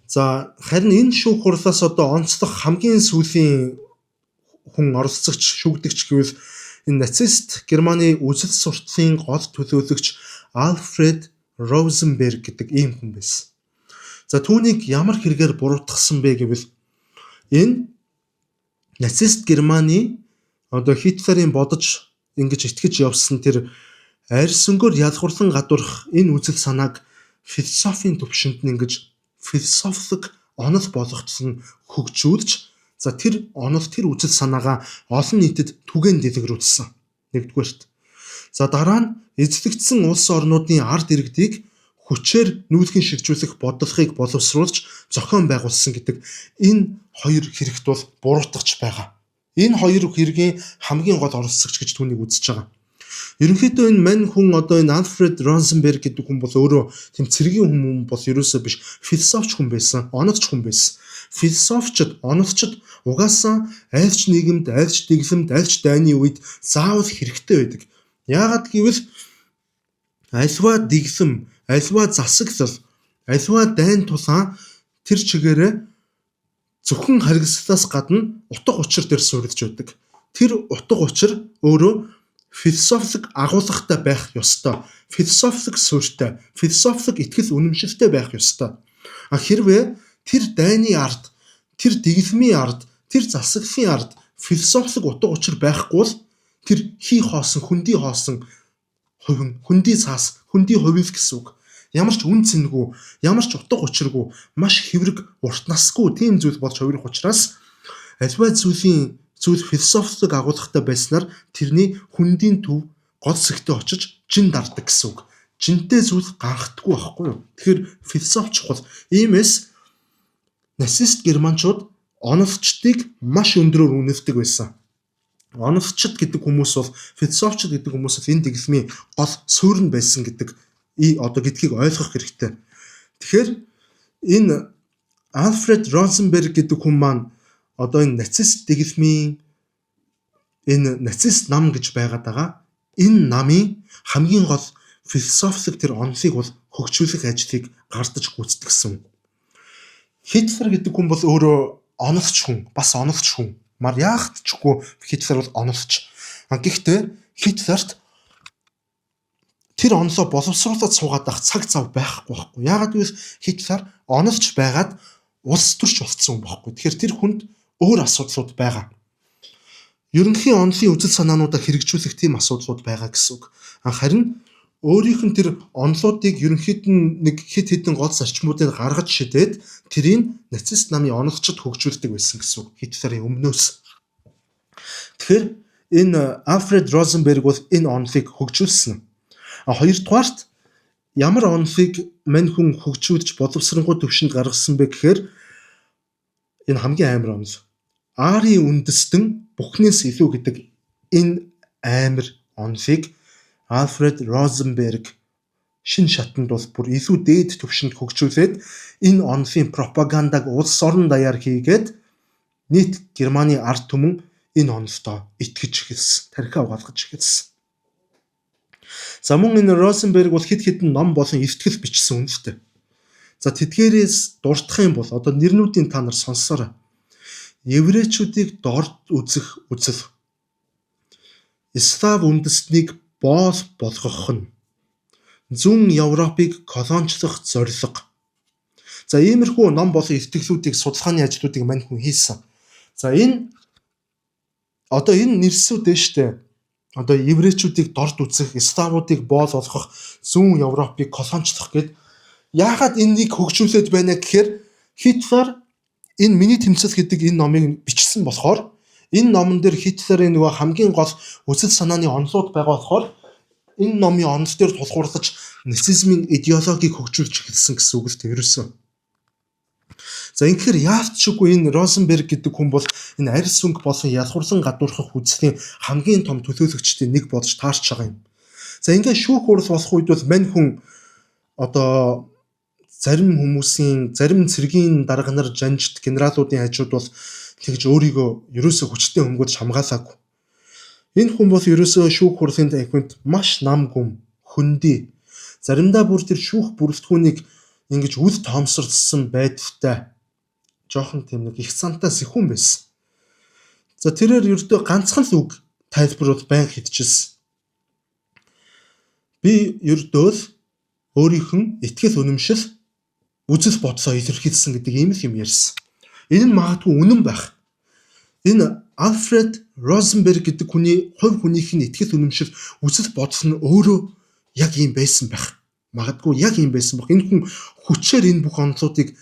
[SPEAKER 1] За харин энэ шүүх хурлаас одоо онцлог хамгийн сүүлийн хүн оролцогч шүүгдэгч гэвэл энэ нацист Германы үзэл сурталын гол төлөөлөгч Альфред Розенберг гэдэг ийм хүн байсан. За түүнийг ямар хэрэгээр буруутгасан бэ гэвэл энэ нацист Германы одоо Хитлерийн бодож ингэж итгэж явсан тэр арьсөнгөөр ялгуурлан гадуурх энэ үзэл санааг философийн төвшөнд нь ингэж философик онол болгоцсон хөгжүүлж за тэр онол тэр үзэл санаагаа олон нийтэд түгээн дэлгэрүүлсэн. Нэгдүгээрт. За дараа нь эзлэгдсэн улс орнуудын ард иргэдийг хүчээр нүүлгэн шилжүүлэх бодлогыг боловсруулж зохион байгуулсан гэдэг энэ хоёр хэрэгт бол буруутгаж байгаа. Энэ хоёр хэргийн хамгийн гол оролцогч гэж түүнийг үзэж байгаа. Ерөнхийдөө энэ мань хүн одоо энэ Альфред Розенберг гэдэг хүн бол өөрөө тэм цэргийн хүн бол ерөөсөө биш, философч хүн байсан, оногч хүн байсан. Философчд, оногчд угаасаа айлч нийгэмд, айлч дэглэмд, айлч дайны үед заавал хэрэгтэй байдаг. Яагаад гэвэл альва дэглэм, альва засаглал, альва дайн тулаан тэр чигээрээ зөвхөн харгислалаас гадна утга учир дээр суурилж байдаг. Тэр утга учир өөрөө философик агуулгатай байх ёстой. Философик суурьтай, философик итгэл үнэмшилтэй байх ёстой. Хэрвээ тэр дайны ард, тэр дэглэмийн ард, тэр засаглалын ард философик утга учир байхгүй бол тэр хий хоосон, хөндөй хоосон хувин, хөндөй цаас, хөндөй хувил гэсэн үг. ямар ч үн цэнэгүй, ямар ч утга учиргүй, маш хэврэг, урт насгүй тийм зүйл болж хувирах учраас альва зүйл философик агуулгатай байснаар тэрний хүндийн төв гол зэгтээ очиж жин дарддаг гэсэн үг. Жинтэй зүйл ганхдаггүй байхгүй юу? Тэгэхээр философи чухал. Иймээс нацист германчууд оновчдыг маш өндөрөөр үнэлдэг байсан. Оновчд гэдэг хүмүүс бол философичд гэдэг хүмүүс бол энэ дэглэмийн гол суурь нь байсан гэдэг гэдгийг ойлгох хэрэгтэй. Тэгэхээр энэ Альфред Розенберг гэдэг хүн маань энэ нацист дэглэмийн энэ нацист нам гэж байгаад байгаа. Энэ намын хамгийн гол философик тэр онцлог бол хөгжүүлэх ажлыг гардаж гүйцэтгсэн. Хитлер гэдэг хүн бол өөрөө оновч хүн, бас оновч хүн. Мар яахтчгүй Хитлер бол оновч. Гэхдээ Хитлерт тэр онлоо боловсруулаад суугаад байх цаг зав байхгүй. Яагаад гэвэл Хитлер оновч байгаад улс төрч болцсон хүн байхгүй. Тэгэхээр тэр хүнд өөр асуудлууд байгаа. Ерөнхий онлын үзэл санаануудаа хэрэгжүүлэх тийм асуудлууд байгаа гэсэн үг. Харин өөрийнх нь тэр онлуудыг ерөнхийд нь нэг хэд хэдэн гол зарчмуудыг гаргаж шидээд тэрийг нацист намын оновчд хөгжүүлдэг байсан гэсэн үг. Хитлерийн өмнөөс. Тэгэхээр энэ Альфред Розенберг бол энэ онлыг хөгжүүлсэн. Хоёрдугаарт ямар онлыг мань хүн хөгжүүлж боловсронгуй төвшөнд гаргасан бэ гэхээр энэ хамгийн амар онл. Аарын үндэстэн бүхнээс илүү гэдэг энэ амар онлыг Альфред Розенберг шин шатанд бол бүр илүү дээд түвшинд хөгжүүлээд энэ онлын пропагандаг улс орон даяар хийгээд нийт Германы ард түмэн энэ онлоо итгэж эхэлсэн, тархиа угаалгаж эхэлсэн. За мөн энэ Розенберг бол хэд хэдэн ном болон эртгэл бичсэн үнэтэй. За тэдгээрээс дурдах юм бол нэрнүүдийн та нар сонссоорой. Еврейчүүдийг дорд үзэх үзэл. Слав үндэстнийг боол болгох нь. Зүүн Европыг колончлох зорилго. За иймэрхүү ном болон эртгэлүүдийг судалгааны ажлуудыг мань хүн хийсэн. За энэ нэрсүүд дээ штэ. Еврейчүүдийг дорд үзэх, славуудыг боол болгох, зүүн Европыг колончлох гэд яагаад энэнийг хөгжүүлээд байна гэхээр Хитлер энэ миний тэмцэл гэдэг энэ номыг бичсэн болохоор энэ номон дээр Хитлерийн нөгөө хамгийн гол үзэл санааны онолууд байгаа болохоор энэ номын онол дээр тулгуурлаж нацизмын идеологийг хөгжүүлж эхэлсэн гэсэн үг л дээ ерөөсөө. За ингэхээр яавчгүй энэ Розенберг гэдэг хүн бол энэ арьс өнгө болон ялхуурлан гадуурхах үзлийн хамгийн том төлөөлөгчдийн нэг болж таарч байгаа юм. За ингээд шүүх хурал болох үед бол мань хүн зарим цэргийн дарга нар жанжт генералуудын хажууд бол тэгж өөрийгөө ерөөсөө хүчтэй хөнгөлж хамгаалаагүй. Энэ хүн бол ерөөсөө шүүх хурлын танхимд маш нам гүм, хөндөй. Заримдаа бүр тэр шүүх бүрэлдэхүүнийг ингэж үл тоомсорлсон байдалтай жоохон тийм нэг их цантаа сэхүүн байсан. За тэрээр ердөө ганцхан л үг тайлбар бол байн хитчихсэн. Би ердөө л өөрийнх нь итгэл үнэмшил үзэл бодлоо илэрхийлсэн гэдэг ийм л юм ярьсан. Энэ нь магадгүй үнэн байх. Энэ Альфред Розенберг гэдэг хүний хувь хүнийх нь итгэл үнэмшил үзэл бодол нь өөрөө яг ийм байсан байх. Магадгүй яг ийм байсан баг. Энэ хүн хүчээр энэ бүх онолуудыг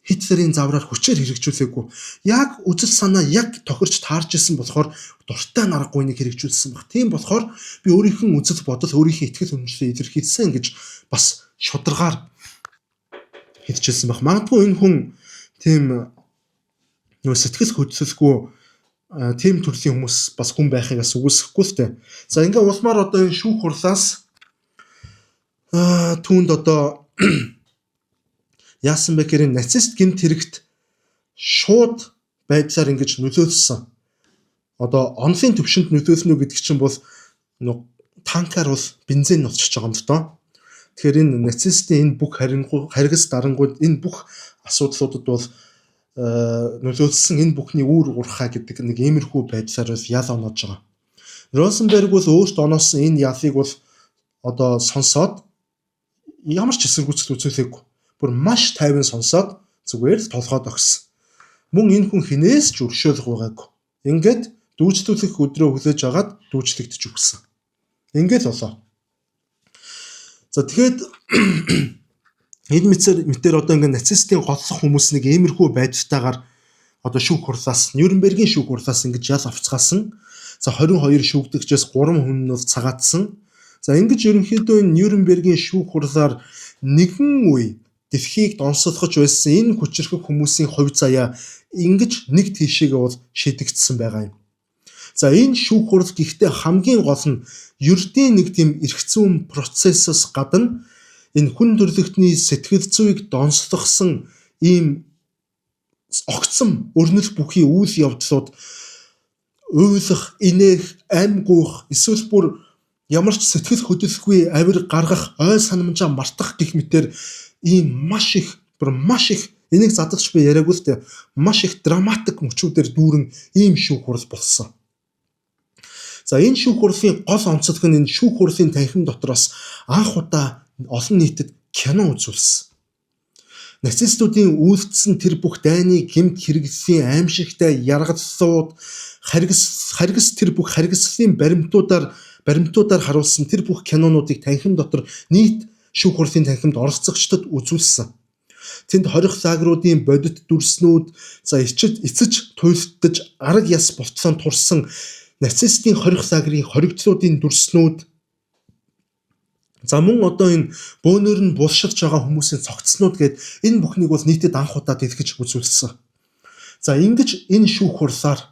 [SPEAKER 1] Хитлерийн завраар хүчээр хэрэгжүүлээгүй. Яг үзэл санаа яг тохирч таарч исэн болохоор дуртай наргагүй нэг хэрэгжүүлсэн баг. Тийм болохоор би өөрийнх нь үзэл бодол, өөрийнхөө итгэл үнэмшлээ илэрхийлсэн гэж бас шударгаар хэлчихсэн баг. Магадгүй энэ хүн тийм нөө сэтгэл хөдлөлгүй тийм төрлийн хүмүүс бас хүн байхыг бас үгүйсэхгүй л дээ. За ингээ улмаар энэ шүүх хурлаас түүнд яасан бэ гэхээр нацист гэмт хэрэгт шууд байдлаар ингэж нөлөөлсөн. Онлын төвшөнд нөлөөлнө гэдэг чинь бол танкаар бол бензин нутчихж байгаа юм л доо. Тэгэхээр энэ нацистийн энэ бүх харгас дарангууд энэ бүх асуудлуудад бол нөлөөлсөн энэ бүхний үүр урхаа гэдэг нэг иймэрхүү байдлаар бол ял оноож байгаа. Розенберг бол өөрт оноосон энэ ялыг бол сонсоод ямар ч эсэргүүцэл үзүүлээгүй. Бүр маш тайван сонсоод зүгээр л толгойд огсон. Мөн энэ хүн хинээс ч өршөөлөх байгаагүй. Ингээд дүүжлүүлэх өдрөө хүлээж агаад дүүжлэгдэж өгсөн. Ингээд болоо. За тэгэхэд Энэ мэтэр одоо ингээд нацистийн голлох хүмүүс нэг иймэрхүү байдлаагаар одоо шүүх хурлаас Нюрнбергийн шүүх хурлаас ингэж ял авцгаасан. За 22 шүүгдэгчээс 3 хүн нь цагаатсан. За ингэж ерөнхийдөө энэ Нюрнбергийн шүүх хурлаар нэгэн үе дэлхийг донсолгож байсан энэ хүчирхэг хүмүүсийн хувь заяа ингэж нэг тийшээгээ бол шийдэгдсэн байгаа юм. За энэ шүүх хурал гэхдээ хамгийн гол нь ердийн нэг тийм эрх зүйн процессоос гадна энэ хүн төрлөختний сэтгэл зүйг донслогсон ийм огцом өрнөл бүхий үйл явдлууд уйлах, инээх, ам гуйх, эсвэл бүр ямар ч сэтгэл хөдлөлгүй авир гаргах, ой санамжаа мартах гэх мэтэр ийм маш их энийг задагч би яриаггүй л дээ маш их драматик мөчүүдээр дүүрэн ийм шүүх хурал болсон. За энэ шүүх хурлын гол онцлог нь энэ шүүх хурлын танхим дотроос анх удаа олон нийтэд кино үзүүлсэн. Нацистуудын үйлдсэн тэр бүх дайны гэмт хэрэгслийн аимшигтай яргаллууд, харгас тэр бүх харгислын баримтуудаар харуулсан тэр бүх кинонуудыг танхим дотор нийт шүүх хурлын танхимд оролцогчдод үзүүлсэн. Тэнд хорих лагеруудын бодит дүрснүүд, за эцэж туйлддаж арга яс болтлон турсан нацистийн хорих лагерын хоригдлуудын дүрснүүд, за мөн одоо энэ бөөнөр нь булшилж байгаа хүмүүсийн цогцснууд гээд энэ бүхнийг бол нийтэд анх удаа дэлгэж үзүүлсэн. За ингэж энэ шүүх хурлаар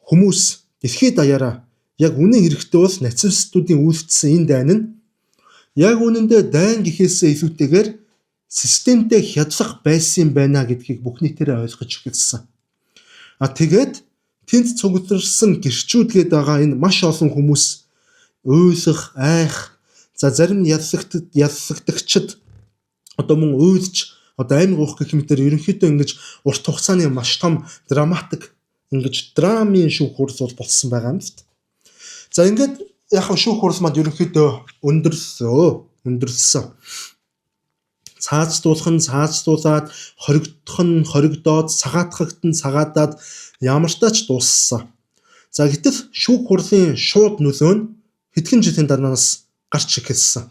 [SPEAKER 1] хүмүүс дэлхийд даяараа яг үнэн хэрэгтээ бол нацистуудын үйлдсэн энэ дайн нь яг үнэндээ дайн гэхээсээ илүүтэйгээр системтэй хядлах байсан байна гэдгийг бүх нийтээрээ ойлгож эхэлсэн. Тэгээд тэнд цугларсан гэрчүүд гээд байгаа энэ маш олон хүмүүс уйлах, айх, за зарим яллагдагчид одоо мөн уйлж одоо аймаг уух гэх мэтэр ерөнхийдөө ингэж урт хугацааны маш том драматик ингэж драмын шүүх хурал болсон байгаа юм л та. За ингээд яг шүүх хурал манд ерөнхийдөө өндөрлсөн. Цааждуулаад, хоригдоод, цагаатдаад ямартаач дууссан. За гэтэл шүүх хурлын шууд нөлөө нь хэдхэн жилийн дараанаас гарч эхэлсэн.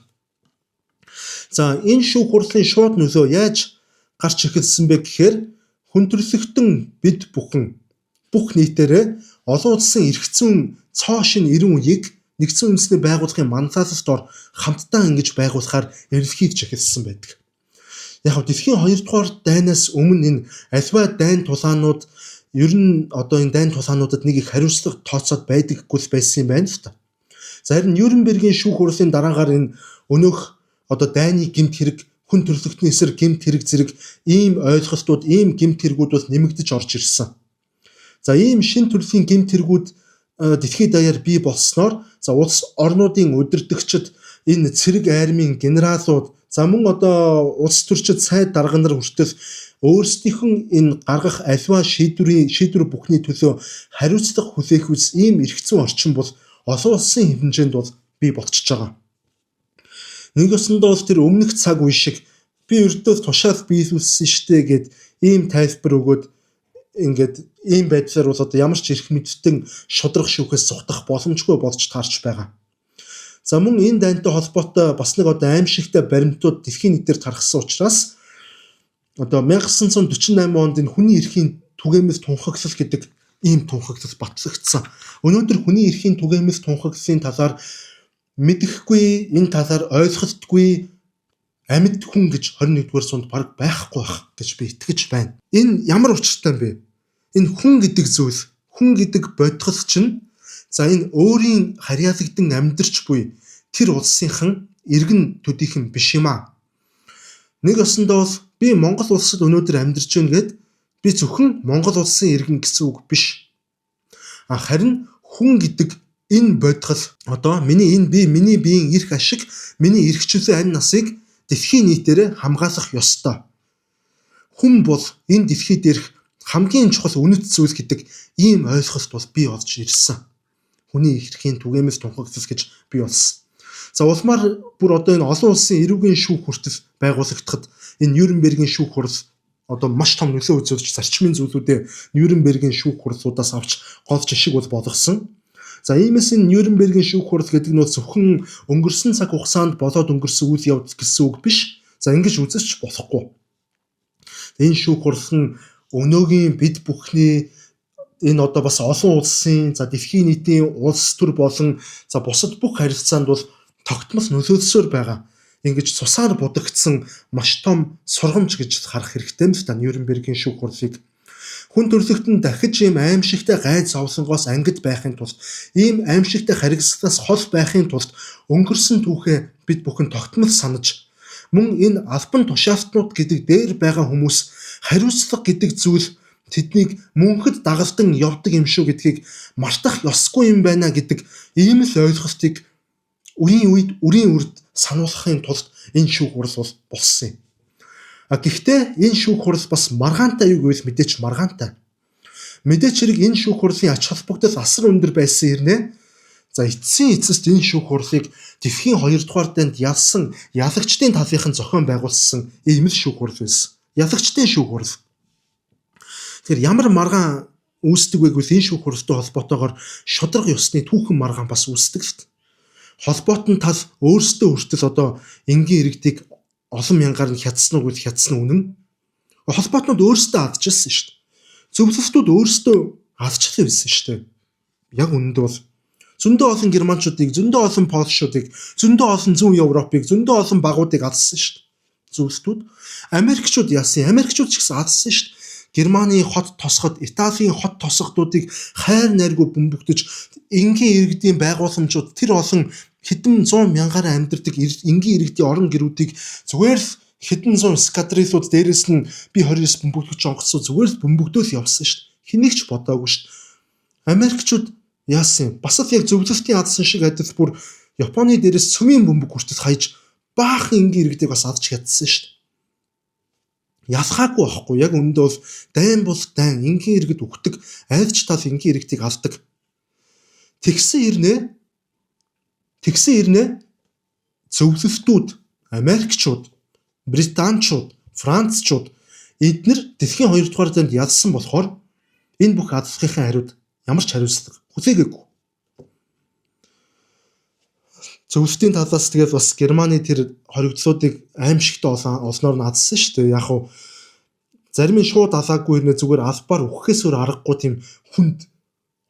[SPEAKER 1] За энэ шүүх хурлын шууд нөлөө яаж гарч эхэлсэн бэ гэхээр хүн төрлөختөн бид бүх нийтээрээ олон улсын эрх зүйн цоо шин 90 үеийг нэгдсэн үндэсний байгууллагын манлайлалт дор хамтдаа ингэж байгуулахаар эрэлхийлж эхэлсэн байдаг. Яг дэлхийн 2 дугаар дайнаас өмнө энэ альва дайн тулаанууд ер нь одоо энэ дайн тулаануудад нэг их хариуцлага тооцоод байдаггүй байсан юм байна л та. За харин Нюрнбергийн шүүх хурлын дараагаар энэ өнөөх одоо дайны гэмт хэрэг, хүн төрлөختний эсрэг гэмт хэрэг зэрэг ийм ойлголтууд, ийм гэмт хэрэгүүд бол нэмэгдэж орж ирсэн. За ийм шин төрлийн гэмт хэрэгүүд дэлхийд даяар бий болсноор за улс орнуудын удирдагчид энэ цэрэг армийн генералууд, за мөн одоо улс төрчид сайд дарга нар хүртэл өөрсдийнх нь энэ гаргах альва шийдвэр бүхний төлөө хариуцлага хүлээх үс ийм эрх зүйн орчин бол олон улсын хэмжээнд бол бий болчихж байгаа. Нэг ёсондоо бол тэр өмнөх цаг үе шиг би өрдөө тушаал биелүүлсэн штэ гэд ийм тайлбар өгөөд ингээд ийм байдлаар бол одоо ямар ч эрх мэдтэн шудрах шүүхээс зугтах боломжгүй болж таарч байгаа. За мөн энэ дайнтай холбоотой бас нэг одоо аимшигтай баримтууд дэлхийн нийтээр тархсан учраас одоо 1948 онд энэ хүний эрхийн түгээмэл тунхаглал гэдэг ийм тунхаглал батлагдсан. Өнөөдөр хүний эрхийн түгээмэл тунхаглалын талаар мэдэхгүй, энэ талаар ойлголтгүй амьд хүн гэж 21-р зуунд баг байхгүй байх гэж би итгэж байна. Энэ ямар учиртай юм бэ? Энэ хүн гэдэг зүйл, хүн гэдэг бодгол чинь за энэ өөрийн харьяалагдсан амьдарч буй тэр улсынхан иргэн төдийхөн биш юм аа. Нэг ёсондоо бол би Монгол улсад өнөөдөр амьдарч байна гэд би зөвхөн Монгол улсын иргэн гэсэн үг биш. Харин хүн гэдэг энэ бодгол одоо миний биеийн эрх ашиг, миний эрхчлөө амь насыг дэлхийн нийтээр хамгаалах ёстой. Хүн бол энэ дэлхий дээрх хамгийн чухал үнэт зүйл гэдэг ийм ойлголт бол бий болж ирсэн. Хүний эрхийн түгээмэл тунхаглал гэж бий болсон. За улмаар бүр одоо энэ олон улсын эрүүгийн шүүх хүртэл байгуулагдахад энэ Нюрнбергийн шүүх хурал одоо маш том нөлөө үзүүлж зарчмын зүйлүүдээ Нюрнбергийн шүүх хурлуудаас авч гол жишг бол болгосон. За иймээс энэ Нюрнбергийн шүүх хурал гэдэг нь зөвхөн өнгөрсөн цаг хугацаанд болоод өнгөрсөн үйл явдал гэсэн үг биш. За ингэж үзэж болохгүй. Энэ шүүх хурал нь өнөөгийн бид бүхний энэ одоо бас олон улсын за дэлхийн нийтийн улс төр болон за бусад бүх харилцаанд бол тогтмол нөлөөлсөөр байгаа. Ингэж цусаар будагдсан маш том сургамж гэж харах хэрэгтэй юм л та Нюрнбергийн шүүх хурлыг. Хүн төрлөخت нь дахиж ийм аимшигтай гайд зовлонгоос ангид байхын тулд, ийм аимшигтай харгислаас хол байхын тулд өнгөрсөн түүхээ бид бүхэн тогтмол санаж, мөн энэ албан тушаалтнууд гэдэг дээр байгаа хүмүүс хариуцлага гэдэг зүйл тэднийг мөнхөд дагалдан явдаг юм шүү гэдгийг мартах ёсгүй юм байна гэдэг ийм л ойлголтыг үеийн үед үрийн үрд сануулгахын тулд энэ шүүх хурал болсон юм. Гэхдээ энэ шүүх хурал бас маргаантай юу гэвэл мэдээч маргаантай. Мэдээч хэрэг энэ шүүх хурлын ач холбогдол асар өндөр байсан хэрнээ. За эцсийн эцэст энэ шүүх хурлыг дэлхийн 2 дугаар дайнд ялсан ялагчдын талынхан зохион байгуулсан ийм л шүүх хурал байсан. Ялагчдын шүүх хурал. Тэгэхээр ямар маргаан үүсдэг вэ гэвэл энэ шүүх хуралтай холбоотойгоор шударга ёсны түүхэн маргаан бас үүсдэг л. Холбоотон тал өөрсдөө хүртэл одоо энгийн иргэдийг олон мянгаар нь хятсан уу гэж хятсан үнэн. Холбоотнууд өөрсдөө алдчихсан шүү дээ. Зөвлөлтүүд өөрсдөө алдчихсан байсан шүү дээ. Яг үнэндээ бол зөндөө олон германчуудыг, зөндөө олон полшуудыг, зөндөө олон зүүн Европыг, зөндөө олон багуудыг алдсан шүү дээ. Зөвлөлтүүд. Америкчууд яасан? Америкчууд ч гэсэн алдсан шүү дээ. Германы хот тосгод, Италийн хот тосгодуудыг хайр найргүй бөмбөгдөж, энгийн иргэдийн байгууламжууд тэр олон хэдэн 100 мянгаараа амьдардаг энгийн иргэдийн орон гэрүүдийг зүгээр л хэдэн 100 эскадрилууд дээрээс нь B-29 бөмбөгдөгч онгоцсоо зүгээр л бөмбөгдөөл явсан шүү дээ. Хэнийг ч бодоагүй шүү дээ. Америкчууд яасан? Бас л яг зөвлөлтийн адсан шиг адил бүр Японы дээрээс цөмийн бөмбөг хүртэл хаяж баахан энгийн иргэдийг бас адж чадсан шүү дээ. Ялхаагүй байхгүй. Яг үүндээ бол дайн бол дайн энгийн иргэд үхдэг, айлч тал энгийн иргэдийг алдаг. Тэгсэн ирнэ зөвлөлтүүд, Америкчууд, Британчууд, Францчууд эднэр дэлхийн 2 дугаар дайнд ялсан болохоор энэ бүх алдлахын хариуд ямар ч хариуцлага хүлээгээгүй. Зөвлөлтийн талаас тэгээд бас Германы тэр хоригдлуудыг аимшигтай олноор нь адсан шүү дээ. Яг уу зарим нь шууд алаагүй нэ зүгээр албаар үхэхээс өөр аргагүй тийм хүнд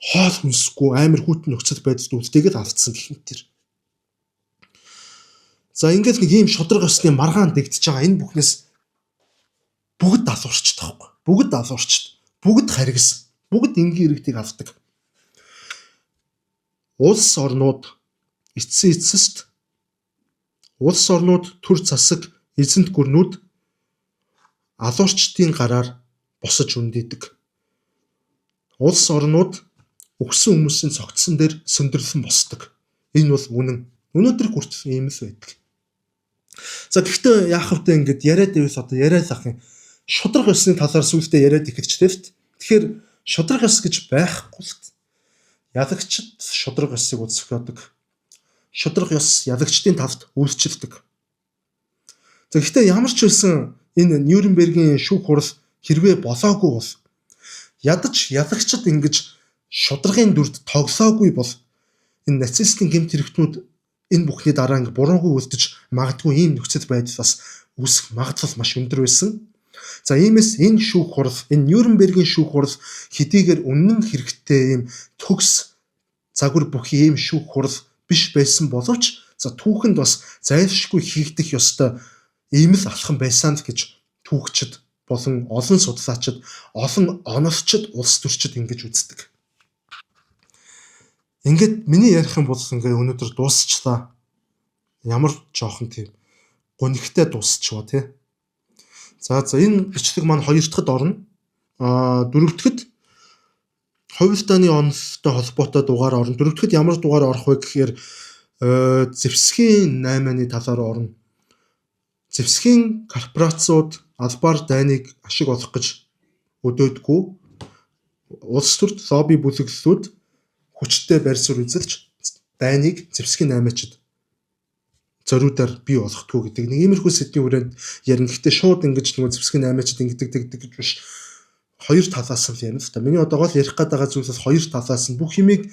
[SPEAKER 1] хоол хүнсгүй амар хүйтэн нөхцөл байдалд үлдээгээд алдсан гэх юм тэр. За ингээд нэг ийм шударга ёсны маргаан дэгдэж байгаа энэ бүхнээс бүгд алуурчд таахгүй. Бүгд алуурчд. Бүгд харгисан. Бүгд энгийн иргэдийг авдаг. Улс орнууд эцсийн эцэст улс орнууд төр засаг эзэнт гүрнүүд алуурчдын гараар босож үндийдэг. Улс орнууд өгсөн хүмүүсийн цогцсон дээр сөндөрлөн босдог. Энэ бол үнэн. Өнөөдөр хүртэл ийм л байдаг. За гэхдээ яах вэ ингээд яриад байвал одоо яриад ах юм. Шударга ёсны талаар сүлдээ яриад ихэвчлээ л. Тэгэхээр шударга ёс гэж байхгүй л. Ялагчд шударга ёсыг үзэхлэдэг. Шударга ёс ялагчдын талд үйлчилдэг. За гэхдээ ямар ч байсан энэ Нюрнбергийн шүүх хурал хэрвээ болоогүй бол ядаж ялагчд ингэж шударгын дүрд тоглоогүй бол энэ нацистийн гэмт хэрэгтнүүд энэ бүхний дараа ингэ буруугүй үлдэж магадгүй ийм нөхцөл байдал бас үүсэх магадлал маш өндөр байсан. За иймээс энэ шүүх хурал, энэ Нюрнбергийн шүүх хурал хэдийгээр үнэн хэрэгтэй ийм төгс загвар бүхий ийм шүүх хурал биш байсан боловч за түүхэнд бас зайлшгүй хийгдэх ёстой ийм л алхам байсан л гэж түүхчид болон олон судлаачид, олон онолчид, улс төрчид ингэж үздэг. Ингээд миний ярих юм бол ингээ өнөөдөр дуусчлаа. Ямар жоохон тийм гонигтай дуусчихва тий. За энэ бичлэг маань 2 дахьд орно. 4 дахьд хувилдааны онолтой холбоотой дугаар орно. 4 дахьд ямар дугаар орох вэ гэхээр зэвсгийн 8-ны талаар орно. Зэвсгийн корпорациуд албаар дайныг ашиг олох гэж өдөөдгөө улс төрд лобби бүлэглэлүүд хүчтэй барь суурь эзэлж дайныг зэвсгийн 8-ачид зориудаар бий болгохгүй гэдэг нэг иймэрхүү сэдвийн хүрээнд ярина. Гэхдээ шууд ингэж нөгөө зэвсгийн 8-ачид ингэдэг гэж биш. Хоёр талаас нь ярина л та. Миний одоо гол ярих гээд байгаа зүйл бол хоёр талаас нь бүх юмыг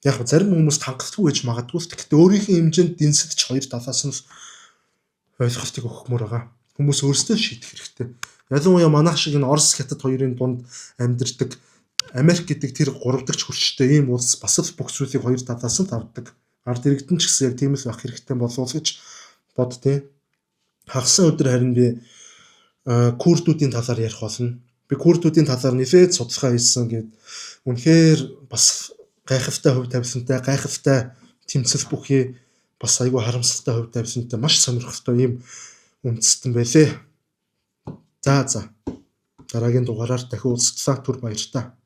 [SPEAKER 1] Яг нь зарим хүмүүс хангалтгүй гэж магадгүй. Гэхдээ өөрийнхөө хэмжээнд дэнсэж хоёр талаас нь ойлголтыг өгөхмөр байгаа. Хүмүүс өөрсдөө шийдэх хэрэгтэй. Ялангуяа манайх шиг энэ Орос, Хятад хоёрын дунд амьдардаг Америк гэдэг тэр 3 дахь хөрчтэй ийм улс бас л бүх зүйлийг хоёр талаас нь авдаг. Ард иргэдэн ч гэсэн яг тийм л байх хэрэгтэй болов уу гэж боддتي. Хагас өдөр харин би курдуудын талаар ярих болно. Би курдуудын талаар нэлээд судалгаа хийсэн гэдэг үнэхээр бас гайхалтай хөв тавилантай, гайхалтай тэмцэл бүхий бас айгүй харамсалтай хөв тавилантай маш сонирхолтой ийм үндэстэн байлээ. За дараагийн дугаараар дахин уулзтлаа. Түр баярлалаа.